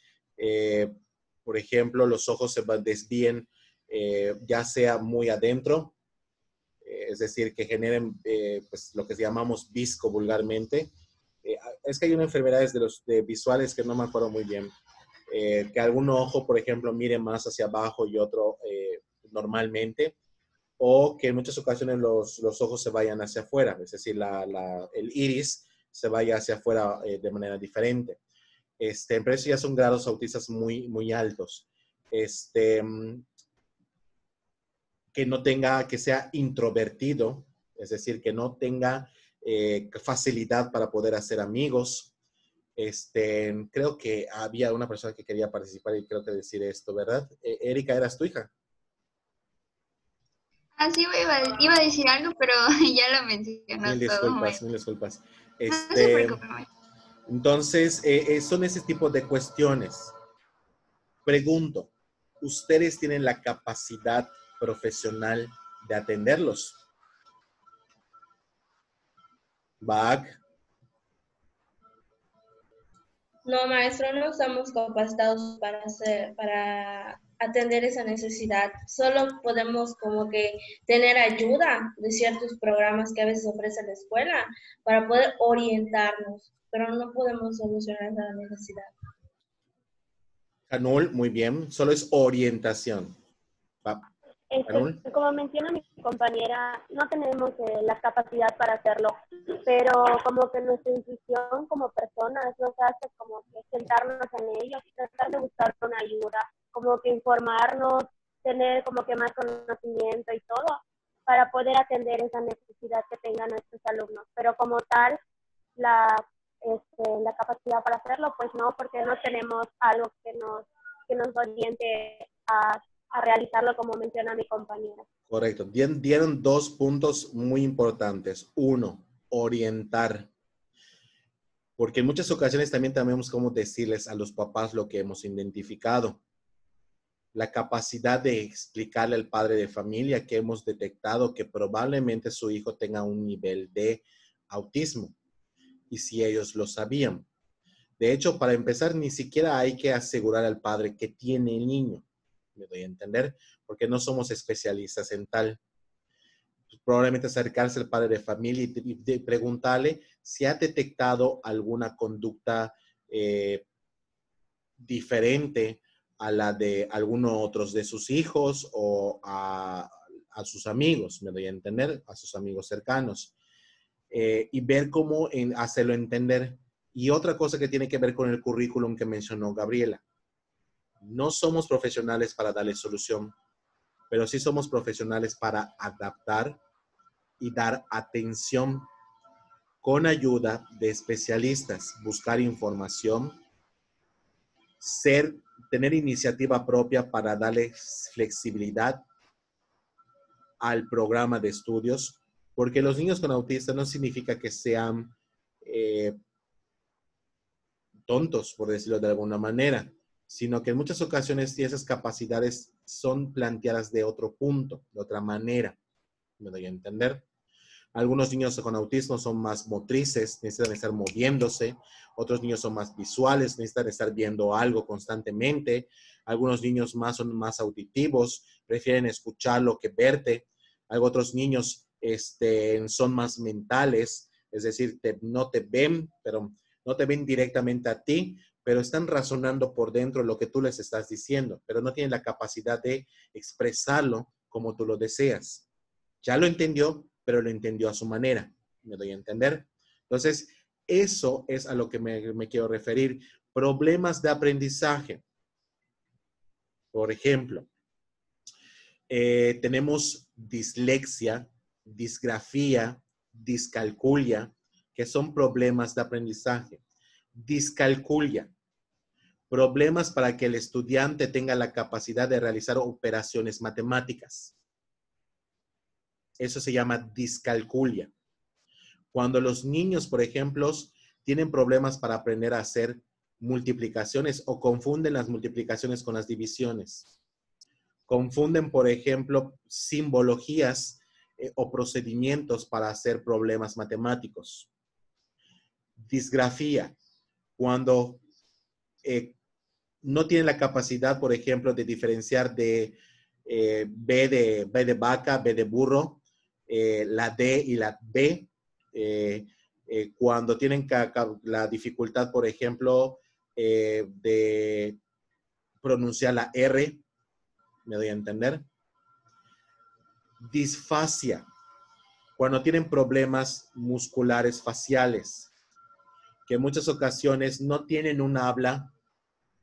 por ejemplo, los ojos se desvíen ya sea muy adentro, es decir, que generen pues, lo que llamamos visco vulgarmente. Es que hay unas enfermedades de visuales que no me acuerdo muy bien. Que algún ojo, por ejemplo, mire más hacia abajo y otro normalmente, o que en muchas ocasiones los ojos se vayan hacia afuera, es decir, el iris se vaya hacia afuera de manera diferente. Pero eso ya son grados autistas muy, muy altos. Que sea introvertido, es decir, que no tenga facilidad para poder hacer amigos. Creo que había una persona que quería participar y creo que decir esto, ¿verdad? Erika, ¿eras tu hija?
Sí, iba a decir algo, pero ya lo mencionó
Mil
todo.
disculpas, mil disculpas.
No se preocupe.
Entonces, son ese tipo de cuestiones. Pregunto, ¿ustedes tienen la capacidad profesional de atenderlos? Bach.
No, maestro, no estamos capacitados para atender esa necesidad. Solo podemos como que tener ayuda de ciertos programas que a veces ofrece la escuela para poder orientarnos, pero no podemos solucionar esa necesidad.
Canul, muy bien. Solo es orientación.
Como menciona mi compañera, no tenemos la capacidad para hacerlo, pero como que nuestra intuición como personas nos hace como que sentarnos en ellos, tratar de buscar una ayuda, como que informarnos, tener como que más conocimiento y todo, para poder atender esa necesidad que tengan nuestros alumnos. Pero como tal, la capacidad para hacerlo, pues no, porque no tenemos algo que nos oriente a realizarlo como menciona mi compañera.
Correcto. Dieron dos puntos muy importantes. Uno, orientar. Porque en muchas ocasiones también tenemos como decirles a los papás lo que hemos identificado. La capacidad de explicarle al padre de familia que hemos detectado que probablemente su hijo tenga un nivel de autismo. Y si ellos lo sabían. De hecho, para empezar, ni siquiera hay que asegurar al padre que tiene el niño. Me doy a entender, porque no somos especialistas en tal. Probablemente acercarse al padre de familia y preguntarle si ha detectado alguna conducta diferente a la de algunos otros de sus hijos o a sus amigos, me doy a entender, a sus amigos cercanos. Y ver cómo hacerlo entender. Y otra cosa que tiene que ver con el currículum que mencionó Gabriela. No somos profesionales para darle solución, pero sí somos profesionales para adaptar y dar atención con ayuda de especialistas, buscar información, tener iniciativa propia para darle flexibilidad al programa de estudios, porque los niños con autismo no significa que sean tontos, por decirlo de alguna manera, sino que en muchas ocasiones esas capacidades son planteadas de otro punto, de otra manera. Me doy a entender. Algunos niños con autismo son más motrices, necesitan estar moviéndose. Otros niños son más visuales, necesitan estar viendo algo constantemente. Algunos niños son más auditivos, prefieren escucharlo que verte. Otros niños son más mentales, es decir, no te ven, pero no te ven directamente a ti, pero están razonando por dentro lo que tú les estás diciendo, pero no tienen la capacidad de expresarlo como tú lo deseas. Ya lo entendió, pero lo entendió a su manera. ¿Me doy a entender? Entonces, eso es a lo que me quiero referir. Problemas de aprendizaje. Por ejemplo, tenemos dislexia, disgrafía, discalculia, que son problemas de aprendizaje. Discalculia. Problemas para que el estudiante tenga la capacidad de realizar operaciones matemáticas. Eso se llama discalculia. Cuando los niños, por ejemplo, tienen problemas para aprender a hacer multiplicaciones o confunden las multiplicaciones con las divisiones. Confunden, por ejemplo, simbologías o procedimientos para hacer problemas matemáticos. Disgrafía, cuando no tienen la capacidad, por ejemplo, de diferenciar de B de vaca, B de burro, la D y la B, cuando tienen la dificultad, por ejemplo, de pronunciar la R, me doy a entender. Disfasia, cuando tienen problemas musculares faciales, que en muchas ocasiones no tienen un habla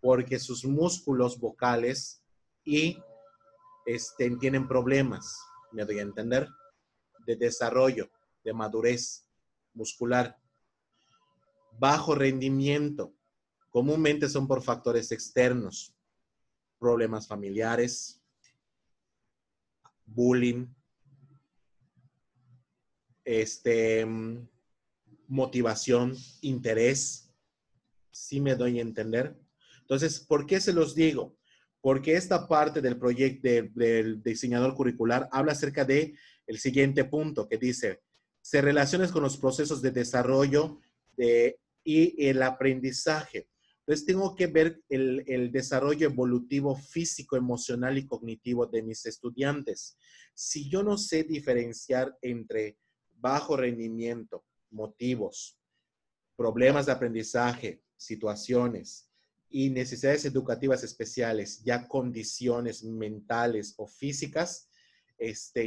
porque sus músculos vocales tienen problemas, me doy a entender, de desarrollo, de madurez muscular. Bajo rendimiento, comúnmente son por factores externos, problemas familiares, bullying, motivación, interés. ¿Sí me doy a entender? Entonces, ¿por qué se los digo? Porque esta parte del proyecto del diseñador curricular habla acerca de el siguiente punto que dice, se relaciona con los procesos de desarrollo y el aprendizaje. Entonces, tengo que ver el desarrollo evolutivo físico, emocional y cognitivo de mis estudiantes. Si yo no sé diferenciar entre bajo rendimiento, motivos, problemas de aprendizaje, situaciones y necesidades educativas especiales, ya condiciones mentales o físicas,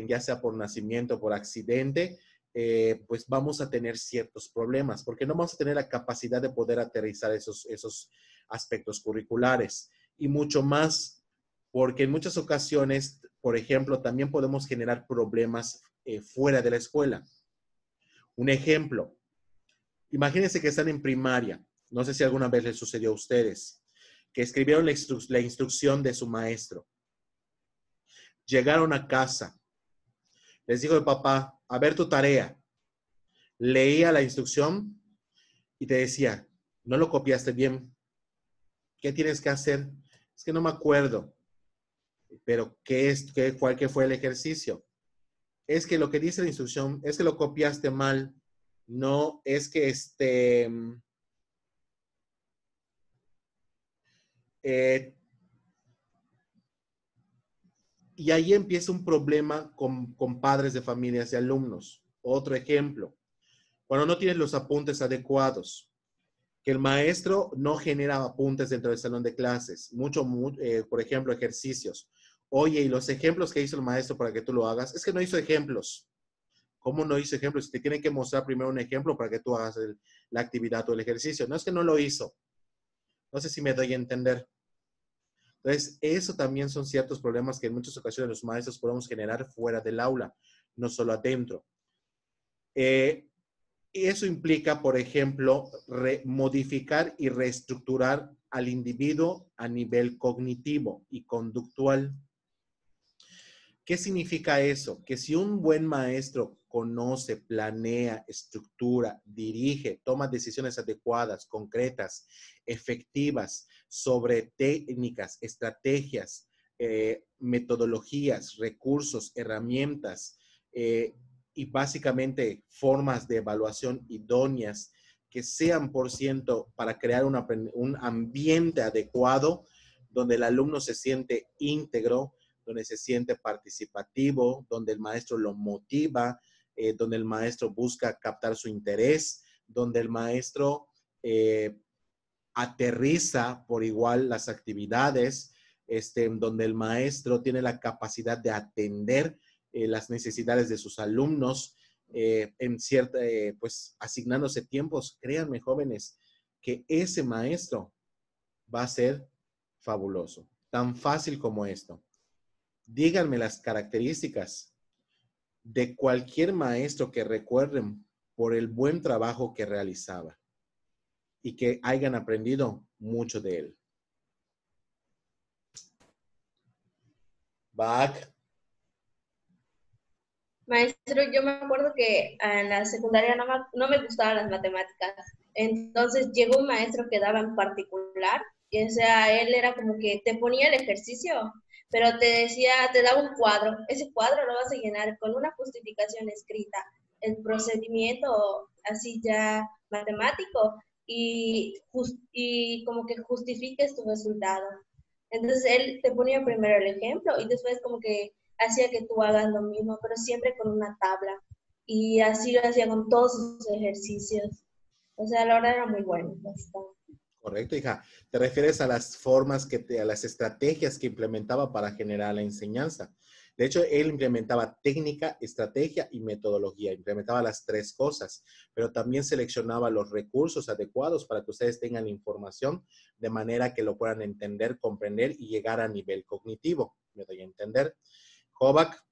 ya sea por nacimiento o por accidente, pues vamos a tener ciertos problemas, porque no vamos a tener la capacidad de poder aterrizar esos aspectos curriculares. Y mucho más, porque en muchas ocasiones, por ejemplo, también podemos generar problemas fuera de la escuela. Un ejemplo, imagínense que están en primaria, no sé si alguna vez les sucedió a ustedes, que escribieron la instrucción de su maestro. Llegaron a casa, les dijo el papá, a ver tu tarea. Leía la instrucción y te decía, no lo copiaste bien. ¿Qué tienes que hacer? Es que no me acuerdo. Pero, ¿qué fue el ejercicio? Es que lo que dice la instrucción es que lo copiaste mal. No, es que y ahí empieza un problema con padres de familias y alumnos. Otro ejemplo, cuando no tienes los apuntes adecuados, que el maestro no genera apuntes dentro del salón de clases, por ejemplo, ejercicios. Oye, y los ejemplos que hizo el maestro para que tú lo hagas, es que no hizo ejemplos. ¿Cómo no hizo ejemplos? Te tienen que mostrar primero un ejemplo para que tú hagas la actividad o el ejercicio. No es que no lo hizo. No sé si me doy a entender. Entonces, eso también son ciertos problemas que en muchas ocasiones los maestros podemos generar fuera del aula, no solo adentro. Y eso implica, por ejemplo, modificar y reestructurar al individuo a nivel cognitivo y conductual. ¿Qué significa eso? Que si un buen maestro conoce, planea, estructura, dirige, toma decisiones adecuadas, concretas, efectivas sobre técnicas, estrategias, metodologías, recursos, herramientas y básicamente formas de evaluación idóneas que sean por ciento para crear un ambiente adecuado donde el alumno se siente íntegro, donde se siente participativo, donde el maestro lo motiva, donde el maestro busca captar su interés, donde el maestro aterriza por igual las actividades, donde el maestro tiene la capacidad de atender las necesidades de sus alumnos, pues asignándose tiempos. Créanme, jóvenes, que ese maestro va a ser fabuloso, tan fácil como esto. Díganme las características de cualquier maestro que recuerden por el buen trabajo que realizaba y que hayan aprendido mucho de él. Back.
Maestro, yo me acuerdo que en la secundaria no me gustaban las matemáticas. Entonces llegó un maestro que daba en particular, y o sea, él era como que te ponía el ejercicio, pero te decía, te daba un cuadro, ese cuadro lo vas a llenar con una justificación escrita, el procedimiento así ya matemático, y como que justifiques tu resultado. Entonces él te ponía primero el ejemplo y después como que hacía que tú hagas lo mismo, pero siempre con una tabla. Y así lo hacía con todos sus ejercicios. O sea, la verdad era muy bueno. Bastante.
Correcto, hija. Te refieres a las formas a las estrategias que implementaba para generar la enseñanza. De hecho, él implementaba técnica, estrategia y metodología. Implementaba las tres cosas, pero también seleccionaba los recursos adecuados para que ustedes tengan la información de manera que lo puedan entender, comprender y llegar a nivel cognitivo. ¿Me doy a entender? Jovac.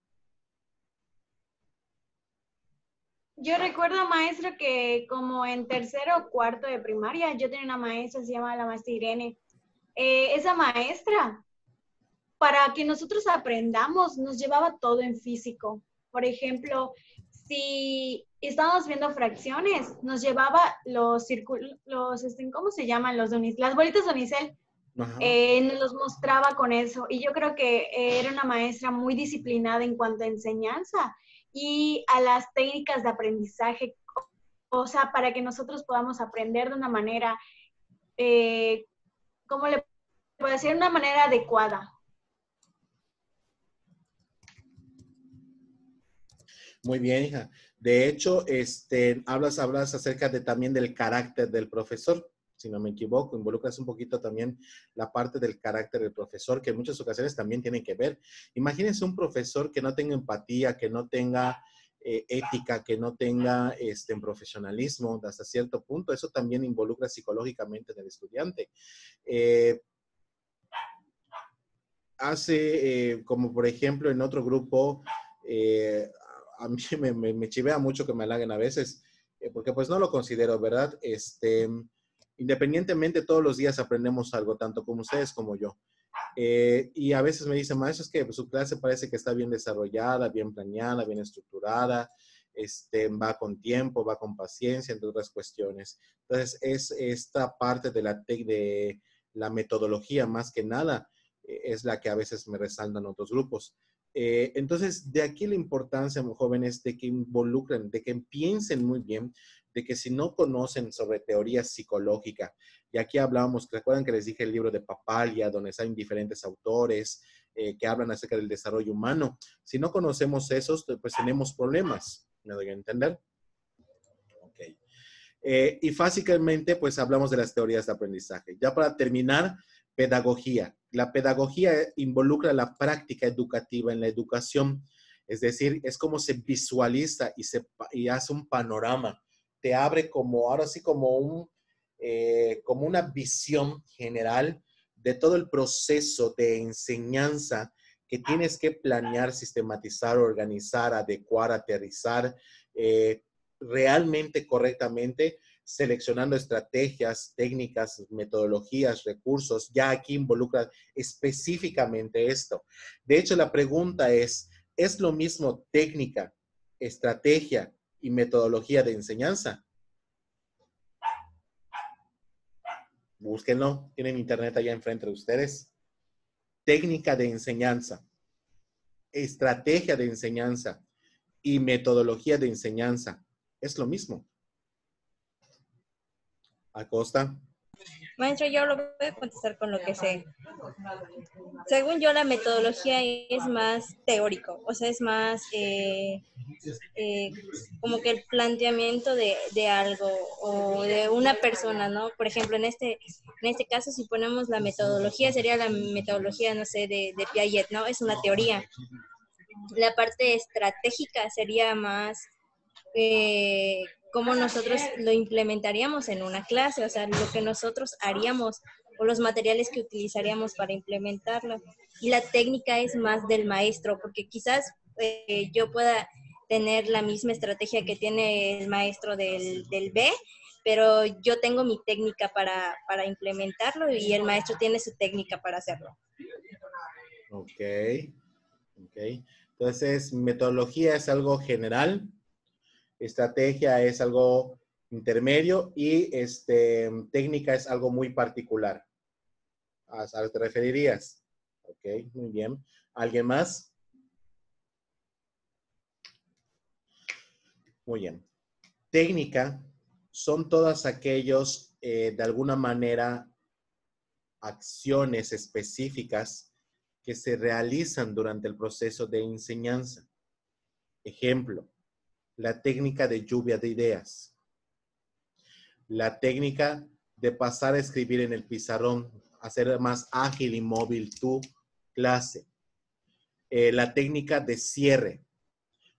Yo recuerdo, maestro, que como en tercero o cuarto de primaria, yo tenía una maestra, se llama la maestra Irene. Esa maestra, para que nosotros aprendamos, nos llevaba todo en físico. Por ejemplo, si estábamos viendo fracciones, nos llevaba los círculos, ¿cómo se llaman? Las bolitas de unicel. Nos los mostraba con eso. Y yo creo que era una maestra muy disciplinada en cuanto a enseñanza y a las técnicas de aprendizaje, o sea, para que nosotros podamos aprender de una manera, ¿cómo le puedo decir? De una manera adecuada.
Muy bien, hija. De hecho, hablas acerca también del carácter del profesor, si no me equivoco, involucras un poquito también la parte del carácter del profesor, que en muchas ocasiones también tiene que ver. Imagínense un profesor que no tenga empatía, que no tenga ética, que no tenga profesionalismo hasta cierto punto. Eso también involucra psicológicamente en el estudiante. Como por ejemplo en otro grupo, a mí me chivea mucho que me halaguen a veces, porque pues no lo considero, ¿verdad? Independientemente, todos los días aprendemos algo, tanto como ustedes como yo. Y a veces me dicen, maestro, es que pues, su clase parece que está bien desarrollada, bien planeada, bien estructurada, va con tiempo, va con paciencia, entre otras cuestiones. Entonces, es esta parte de la metodología, más que nada, es la que a veces me resaltan otros grupos. Entonces, de aquí la importancia, jóvenes, de que involucren, de que piensen muy bien, de que si no conocen sobre teoría psicológica, y aquí hablábamos, ¿recuerdan que les dije el libro de Papalia, donde hay diferentes autores que hablan acerca del desarrollo humano? Si no conocemos esos, pues tenemos problemas, ¿me doy a entender? Ok. Y básicamente, pues hablamos de las teorías de aprendizaje. Ya para terminar, pedagogía. La pedagogía involucra la práctica educativa en la educación, es decir, es como se visualiza y hace un panorama, te abre ahora sí como una visión general de todo el proceso de enseñanza que tienes que planear, sistematizar, organizar, adecuar, aterrizar realmente correctamente, seleccionando estrategias, técnicas, metodologías, recursos. Ya aquí involucra específicamente esto. De hecho, la pregunta ¿es lo mismo técnica, estrategia y metodología de enseñanza? Búsquenlo, tienen internet allá enfrente de ustedes. Técnica de enseñanza, estrategia de enseñanza y metodología de enseñanza. Es lo mismo. Acosta.
Maestro, yo lo voy a contestar con lo que sé. Según yo, la metodología es más teórico, o sea, es más como que el planteamiento de algo o de una persona, ¿no? Por ejemplo, en este caso, si ponemos la metodología, sería la metodología, no sé, de Piaget, ¿no? Es una teoría. La parte estratégica sería más cómo nosotros lo implementaríamos en una clase, o sea, lo que nosotros haríamos o los materiales que utilizaríamos para implementarlo. Y la técnica es más del maestro, porque quizás yo pueda tener la misma estrategia que tiene el maestro del B, pero yo tengo mi técnica para implementarlo y el maestro tiene su técnica para hacerlo.
Ok. Entonces, metodología es algo general, estrategia es algo intermedio y técnica es algo muy particular. ¿A qué te referirías? Ok, muy bien. ¿Alguien más? Muy bien. Técnica son todas aquellos, de alguna manera, acciones específicas que se realizan durante el proceso de enseñanza. Ejemplo, la técnica de lluvia de ideas. La técnica de pasar a escribir en el pizarrón, hacer más ágil y móvil tu clase. La técnica de cierre.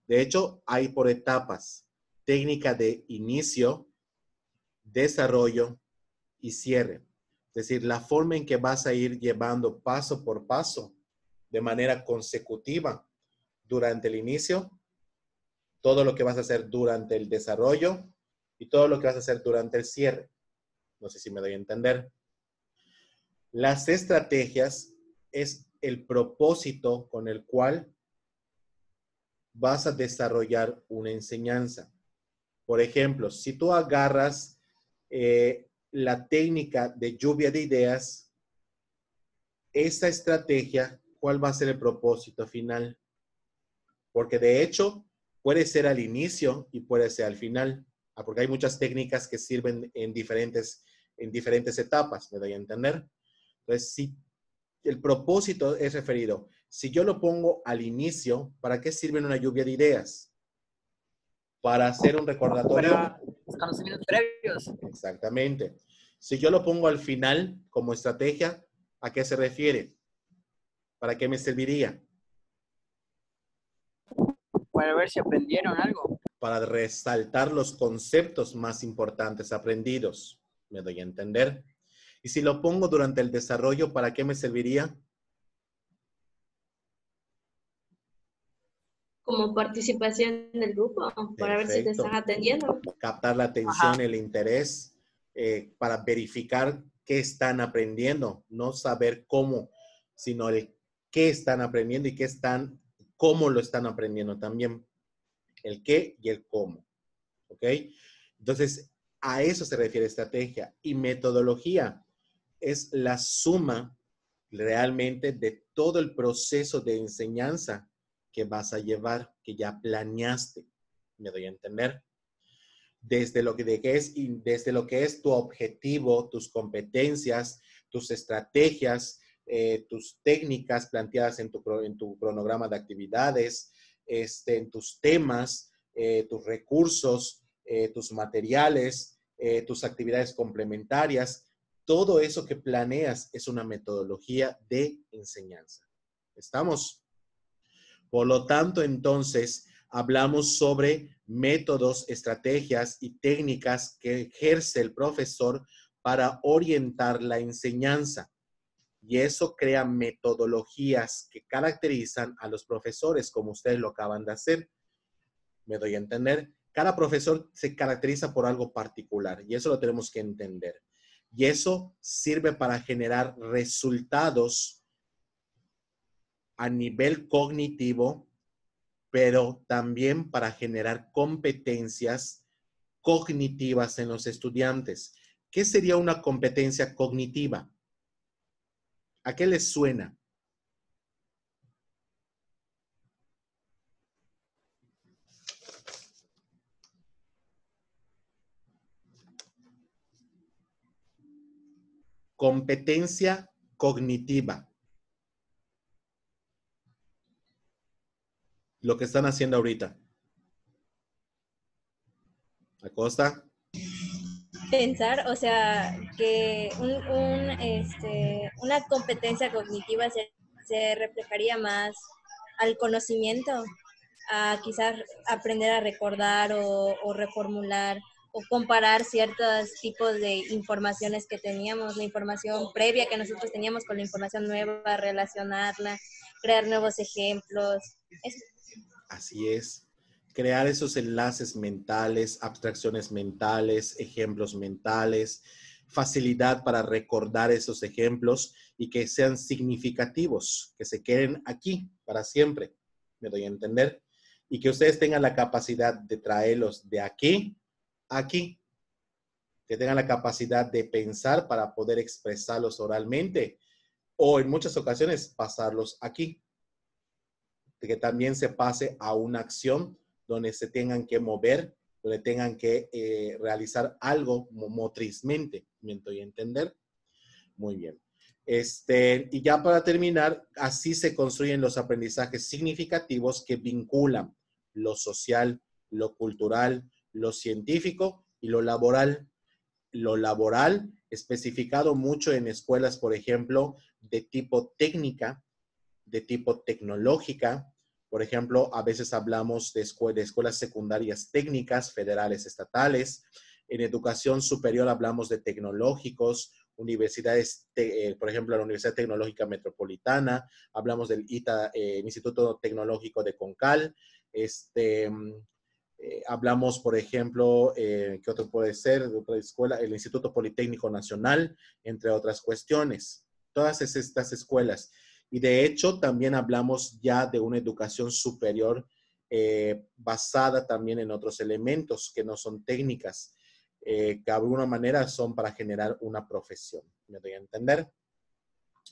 De hecho, hay por etapas. Técnica de inicio, desarrollo y cierre. Es decir, la forma en que vas a ir llevando paso por paso de manera consecutiva durante el inicio, todo lo que vas a hacer durante el desarrollo y todo lo que vas a hacer durante el cierre. No sé si me doy a entender. Las estrategias es el propósito con el cual vas a desarrollar una enseñanza. Por ejemplo, si tú agarras la técnica de lluvia de ideas, esa estrategia, ¿cuál va a ser el propósito final? Porque de hecho, puede ser al inicio y puede ser al final, porque hay muchas técnicas que sirven en diferentes etapas, ¿me doy a entender? Entonces, si el propósito es referido, si yo lo pongo al inicio, ¿para qué sirve una lluvia de ideas? Para hacer un recordatorio.
Para los conocimientos previos.
Exactamente. Si yo lo pongo al final como estrategia, ¿a qué se refiere? ¿Para qué me serviría?
Para ver si aprendieron algo.
Para resaltar los conceptos más importantes aprendidos. ¿Me doy a entender? Y si lo pongo durante el desarrollo, ¿para qué me serviría?
Como participación del grupo, para ver si te están atendiendo.
Captar la atención, el interés, para verificar qué están aprendiendo. No saber cómo, sino el qué están aprendiendo y cómo lo están aprendiendo también. El qué y el cómo. ¿Ok? Entonces, a eso se refiere estrategia. Y metodología es la suma realmente de todo el proceso de enseñanza que vas a llevar, que ya planeaste. ¿Me doy a entender? Desde lo que es tu objetivo, tus competencias, tus estrategias, tus técnicas planteadas en tu cronograma de actividades, en tus temas, tus recursos, tus materiales, tus actividades complementarias. Todo eso que planeas es una metodología de enseñanza. ¿Estamos? Por lo tanto, entonces, hablamos sobre métodos, estrategias y técnicas que ejerce el profesor para orientar la enseñanza. Y eso crea metodologías que caracterizan a los profesores, como ustedes lo acaban de hacer. ¿Me doy a entender? Cada profesor se caracteriza por algo particular y eso lo tenemos que entender. Y eso sirve para generar resultados a nivel cognitivo, pero también para generar competencias cognitivas en los estudiantes. ¿Qué sería una competencia cognitiva? ¿A qué les suena? Competencia cognitiva. Lo que están haciendo ahorita. Acosta.
Pensar, o sea, que una competencia cognitiva se reflejaría más al conocimiento, a quizás aprender a recordar o reformular o comparar ciertos tipos de informaciones que teníamos, la información previa que nosotros teníamos con la información nueva, relacionarla, crear nuevos ejemplos. Eso.
Así es. Crear esos enlaces mentales, abstracciones mentales, ejemplos mentales, facilidad para recordar esos ejemplos y que sean significativos, que se queden aquí para siempre, me doy a entender, y que ustedes tengan la capacidad de traerlos de aquí a aquí que tengan la capacidad de pensar para poder expresarlos oralmente o en muchas ocasiones pasarlos aquí. Que también se pase a una acción donde se tengan que mover, donde tengan que realizar algo motrizmente. ¿Me doy a entender? Muy bien. Y ya para terminar, así se construyen los aprendizajes significativos que vinculan lo social, lo cultural, lo científico y lo laboral. Lo laboral, especificado mucho en escuelas, por ejemplo, de tipo técnica, de tipo tecnológica. Por ejemplo, a veces hablamos de escuelas secundarias técnicas, federales, estatales. En educación superior hablamos de tecnológicos, universidades, por ejemplo, la Universidad Tecnológica Metropolitana, hablamos del ITA, Instituto Tecnológico de Concal, hablamos, por ejemplo, ¿qué otro puede ser? De otra escuela, el Instituto Politécnico Nacional, entre otras cuestiones. Todas estas escuelas. Y de hecho, también hablamos ya de una educación superior basada también en otros elementos que no son técnicas, que de alguna manera son para generar una profesión. ¿Me doy a entender?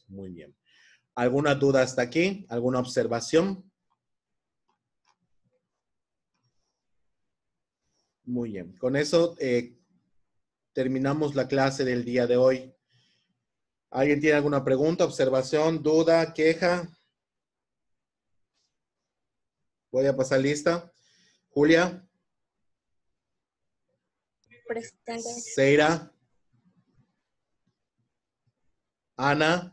Muy bien. ¿Alguna duda hasta aquí? ¿Alguna observación? Muy bien. Con eso terminamos la clase del día de hoy. ¿Alguien tiene alguna pregunta, observación, duda, queja? Voy a pasar lista. Julia.
Presente.
Seira. Ana.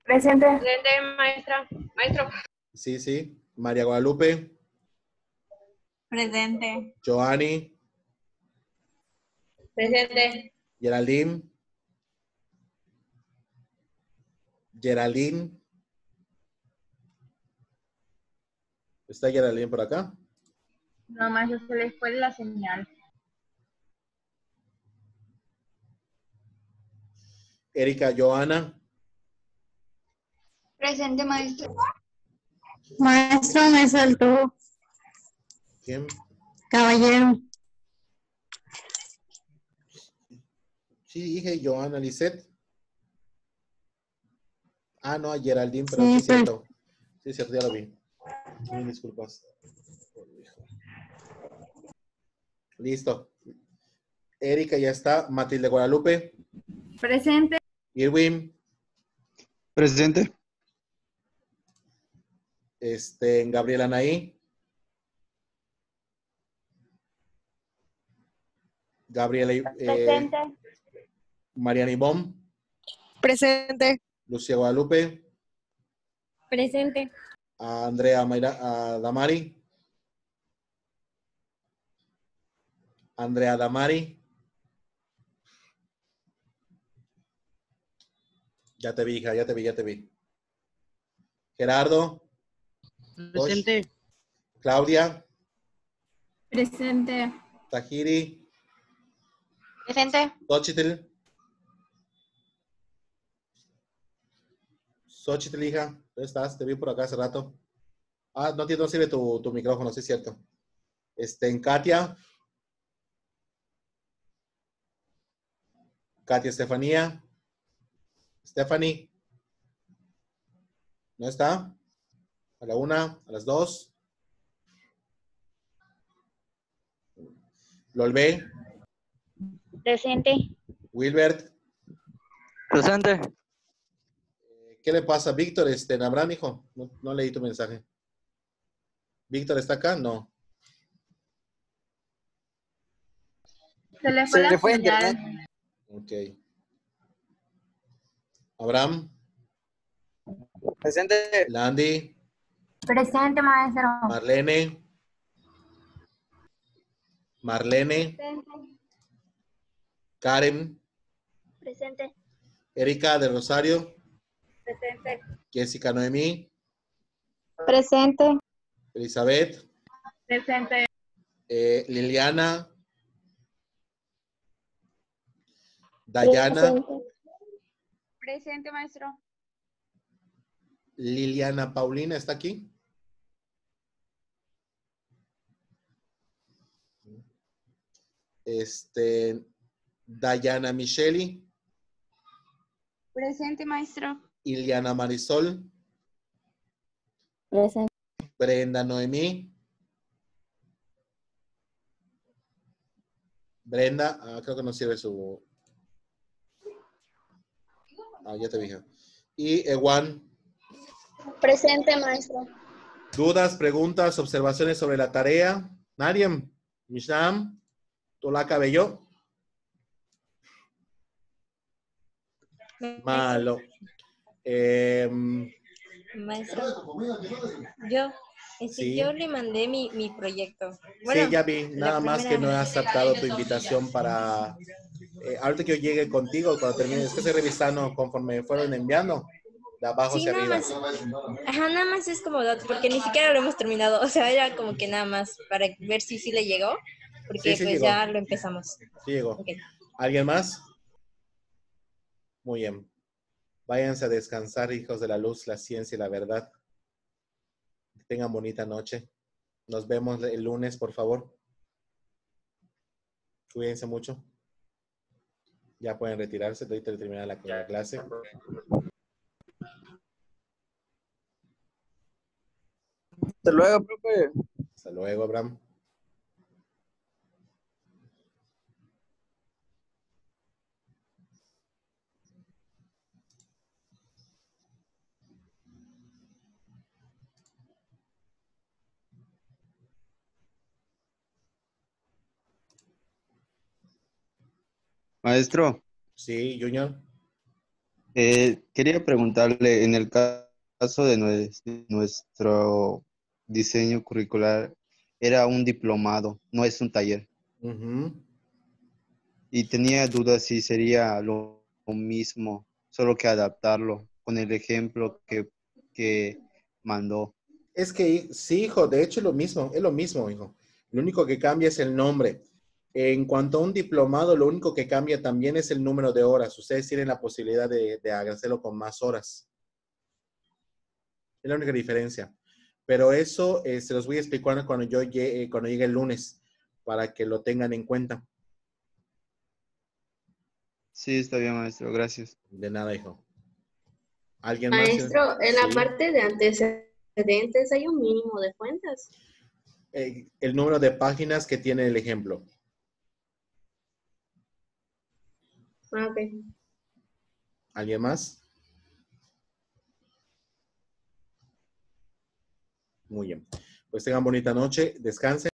Presente.
Presente, maestra. Maestro.
Sí, sí. María Guadalupe.
Presente.
Joanny.
Presente.
Geraldine. Geraldine. ¿Está Geraldine por acá?
No, maestro, se les fue la señal.
Erika, Joana.
Presente, maestro.
Maestro, me saltó.
¿Quién?
Caballero.
Sí, dije Joana Lisette. Ah, no, a Geraldine, pero
Sí,
sí es cierto. Sí es cierto, ya lo vi. Mil disculpas. Listo. Erika ya está. Matilde Guadalupe.
Presente.
Irwin.
Presente.
Gabriela Anaí. Gabriela.
Presente.
Mariana Ibón.
Presente.
Lucía Guadalupe.
Presente.
Andrea Damari. Andrea Damari. Ya te vi, hija, ya te vi. Gerardo.
Presente.
Tosh. Claudia.
Presente.
Tahiri.
Presente.
Xochitl. Xochitl, hija. ¿Dónde estás? Te vi por acá hace rato. Ah, no sirve tu micrófono, sí es cierto. En Katia. Katia Estefanía. Stephanie. ¿No está? A la 1, a las 2. Lolbe.
Presente.
Wilbert.
Presente.
¿Qué le pasa a Víctor? Abraham, hijo. No leí tu mensaje. ¿Víctor está acá? No.
Se le fue la señal.
Internet.
Ok. Abraham.
Presente.
Landy.
Presente, maestro.
Marlene. Karen.
Presente.
Erika de Rosario.
Presente.
Jessica Noemí.
Presente.
Elizabeth.
Presente.
Liliana. Dayana.
Presente, maestro.
Liliana Paulina, ¿está aquí? Dayana Micheli.
Presente, maestro.
Iliana Marisol.
Presente.
Brenda Noemí. Brenda, creo que no sirve su... ya te dije. Y Ewan.
Presente, maestro.
¿Dudas, preguntas, observaciones sobre la tarea? Mariam, Misham, Tola Cabello. Malo.
Maestro, yo,
Sí.
yo le mandé mi proyecto. Bueno,
Sí, ya vi. Nada más que no he
primera-
aceptado tu invitación para... ahorita que yo llegue contigo, cuando termine, es que estoy revisando conforme fueron enviando, de abajo
Sí,
hacia
nada
arriba.
más. Ajá, nada más es como datos, porque ni siquiera lo hemos terminado. O sea, era como que nada más para ver si sí le llegó, porque
Sí
pues
llegó.
ya lo empezamos.
Sí llegó.
Ok.
¿Alguien más? Muy bien. Váyanse a descansar, hijos de la luz, la ciencia y la verdad. Que tengan bonita noche. Nos vemos el lunes, por favor. Cuídense mucho. Ya pueden retirarse. Ahorita terminar la clase.
Hasta luego, profe.
Hasta luego, Abraham.
Maestro,
Sí, Junior.
quería preguntarle, en el caso de nuestro diseño curricular, era un diplomado, no es un taller.
Ujú.
Y tenía dudas si sería lo mismo, solo que adaptarlo con el ejemplo que mandó.
Es que sí, hijo, de hecho es lo mismo, hijo. Lo único que cambia es el nombre. En cuanto a un diplomado, lo único que cambia también es el número de horas. Ustedes tienen la posibilidad de hacerlo con más horas. Es la única diferencia. Pero eso se los voy a explicar cuando llegue el lunes, para que lo tengan en cuenta.
Sí, está bien, maestro, gracias.
De nada, hijo. ¿Alguien más?
Maestro, en la
Sí.
parte de antecedentes hay un mínimo de fuentes.
El número de páginas que tiene el ejemplo.
Ah, ok.
¿Alguien más? Muy bien. Pues tengan bonita noche, descansen.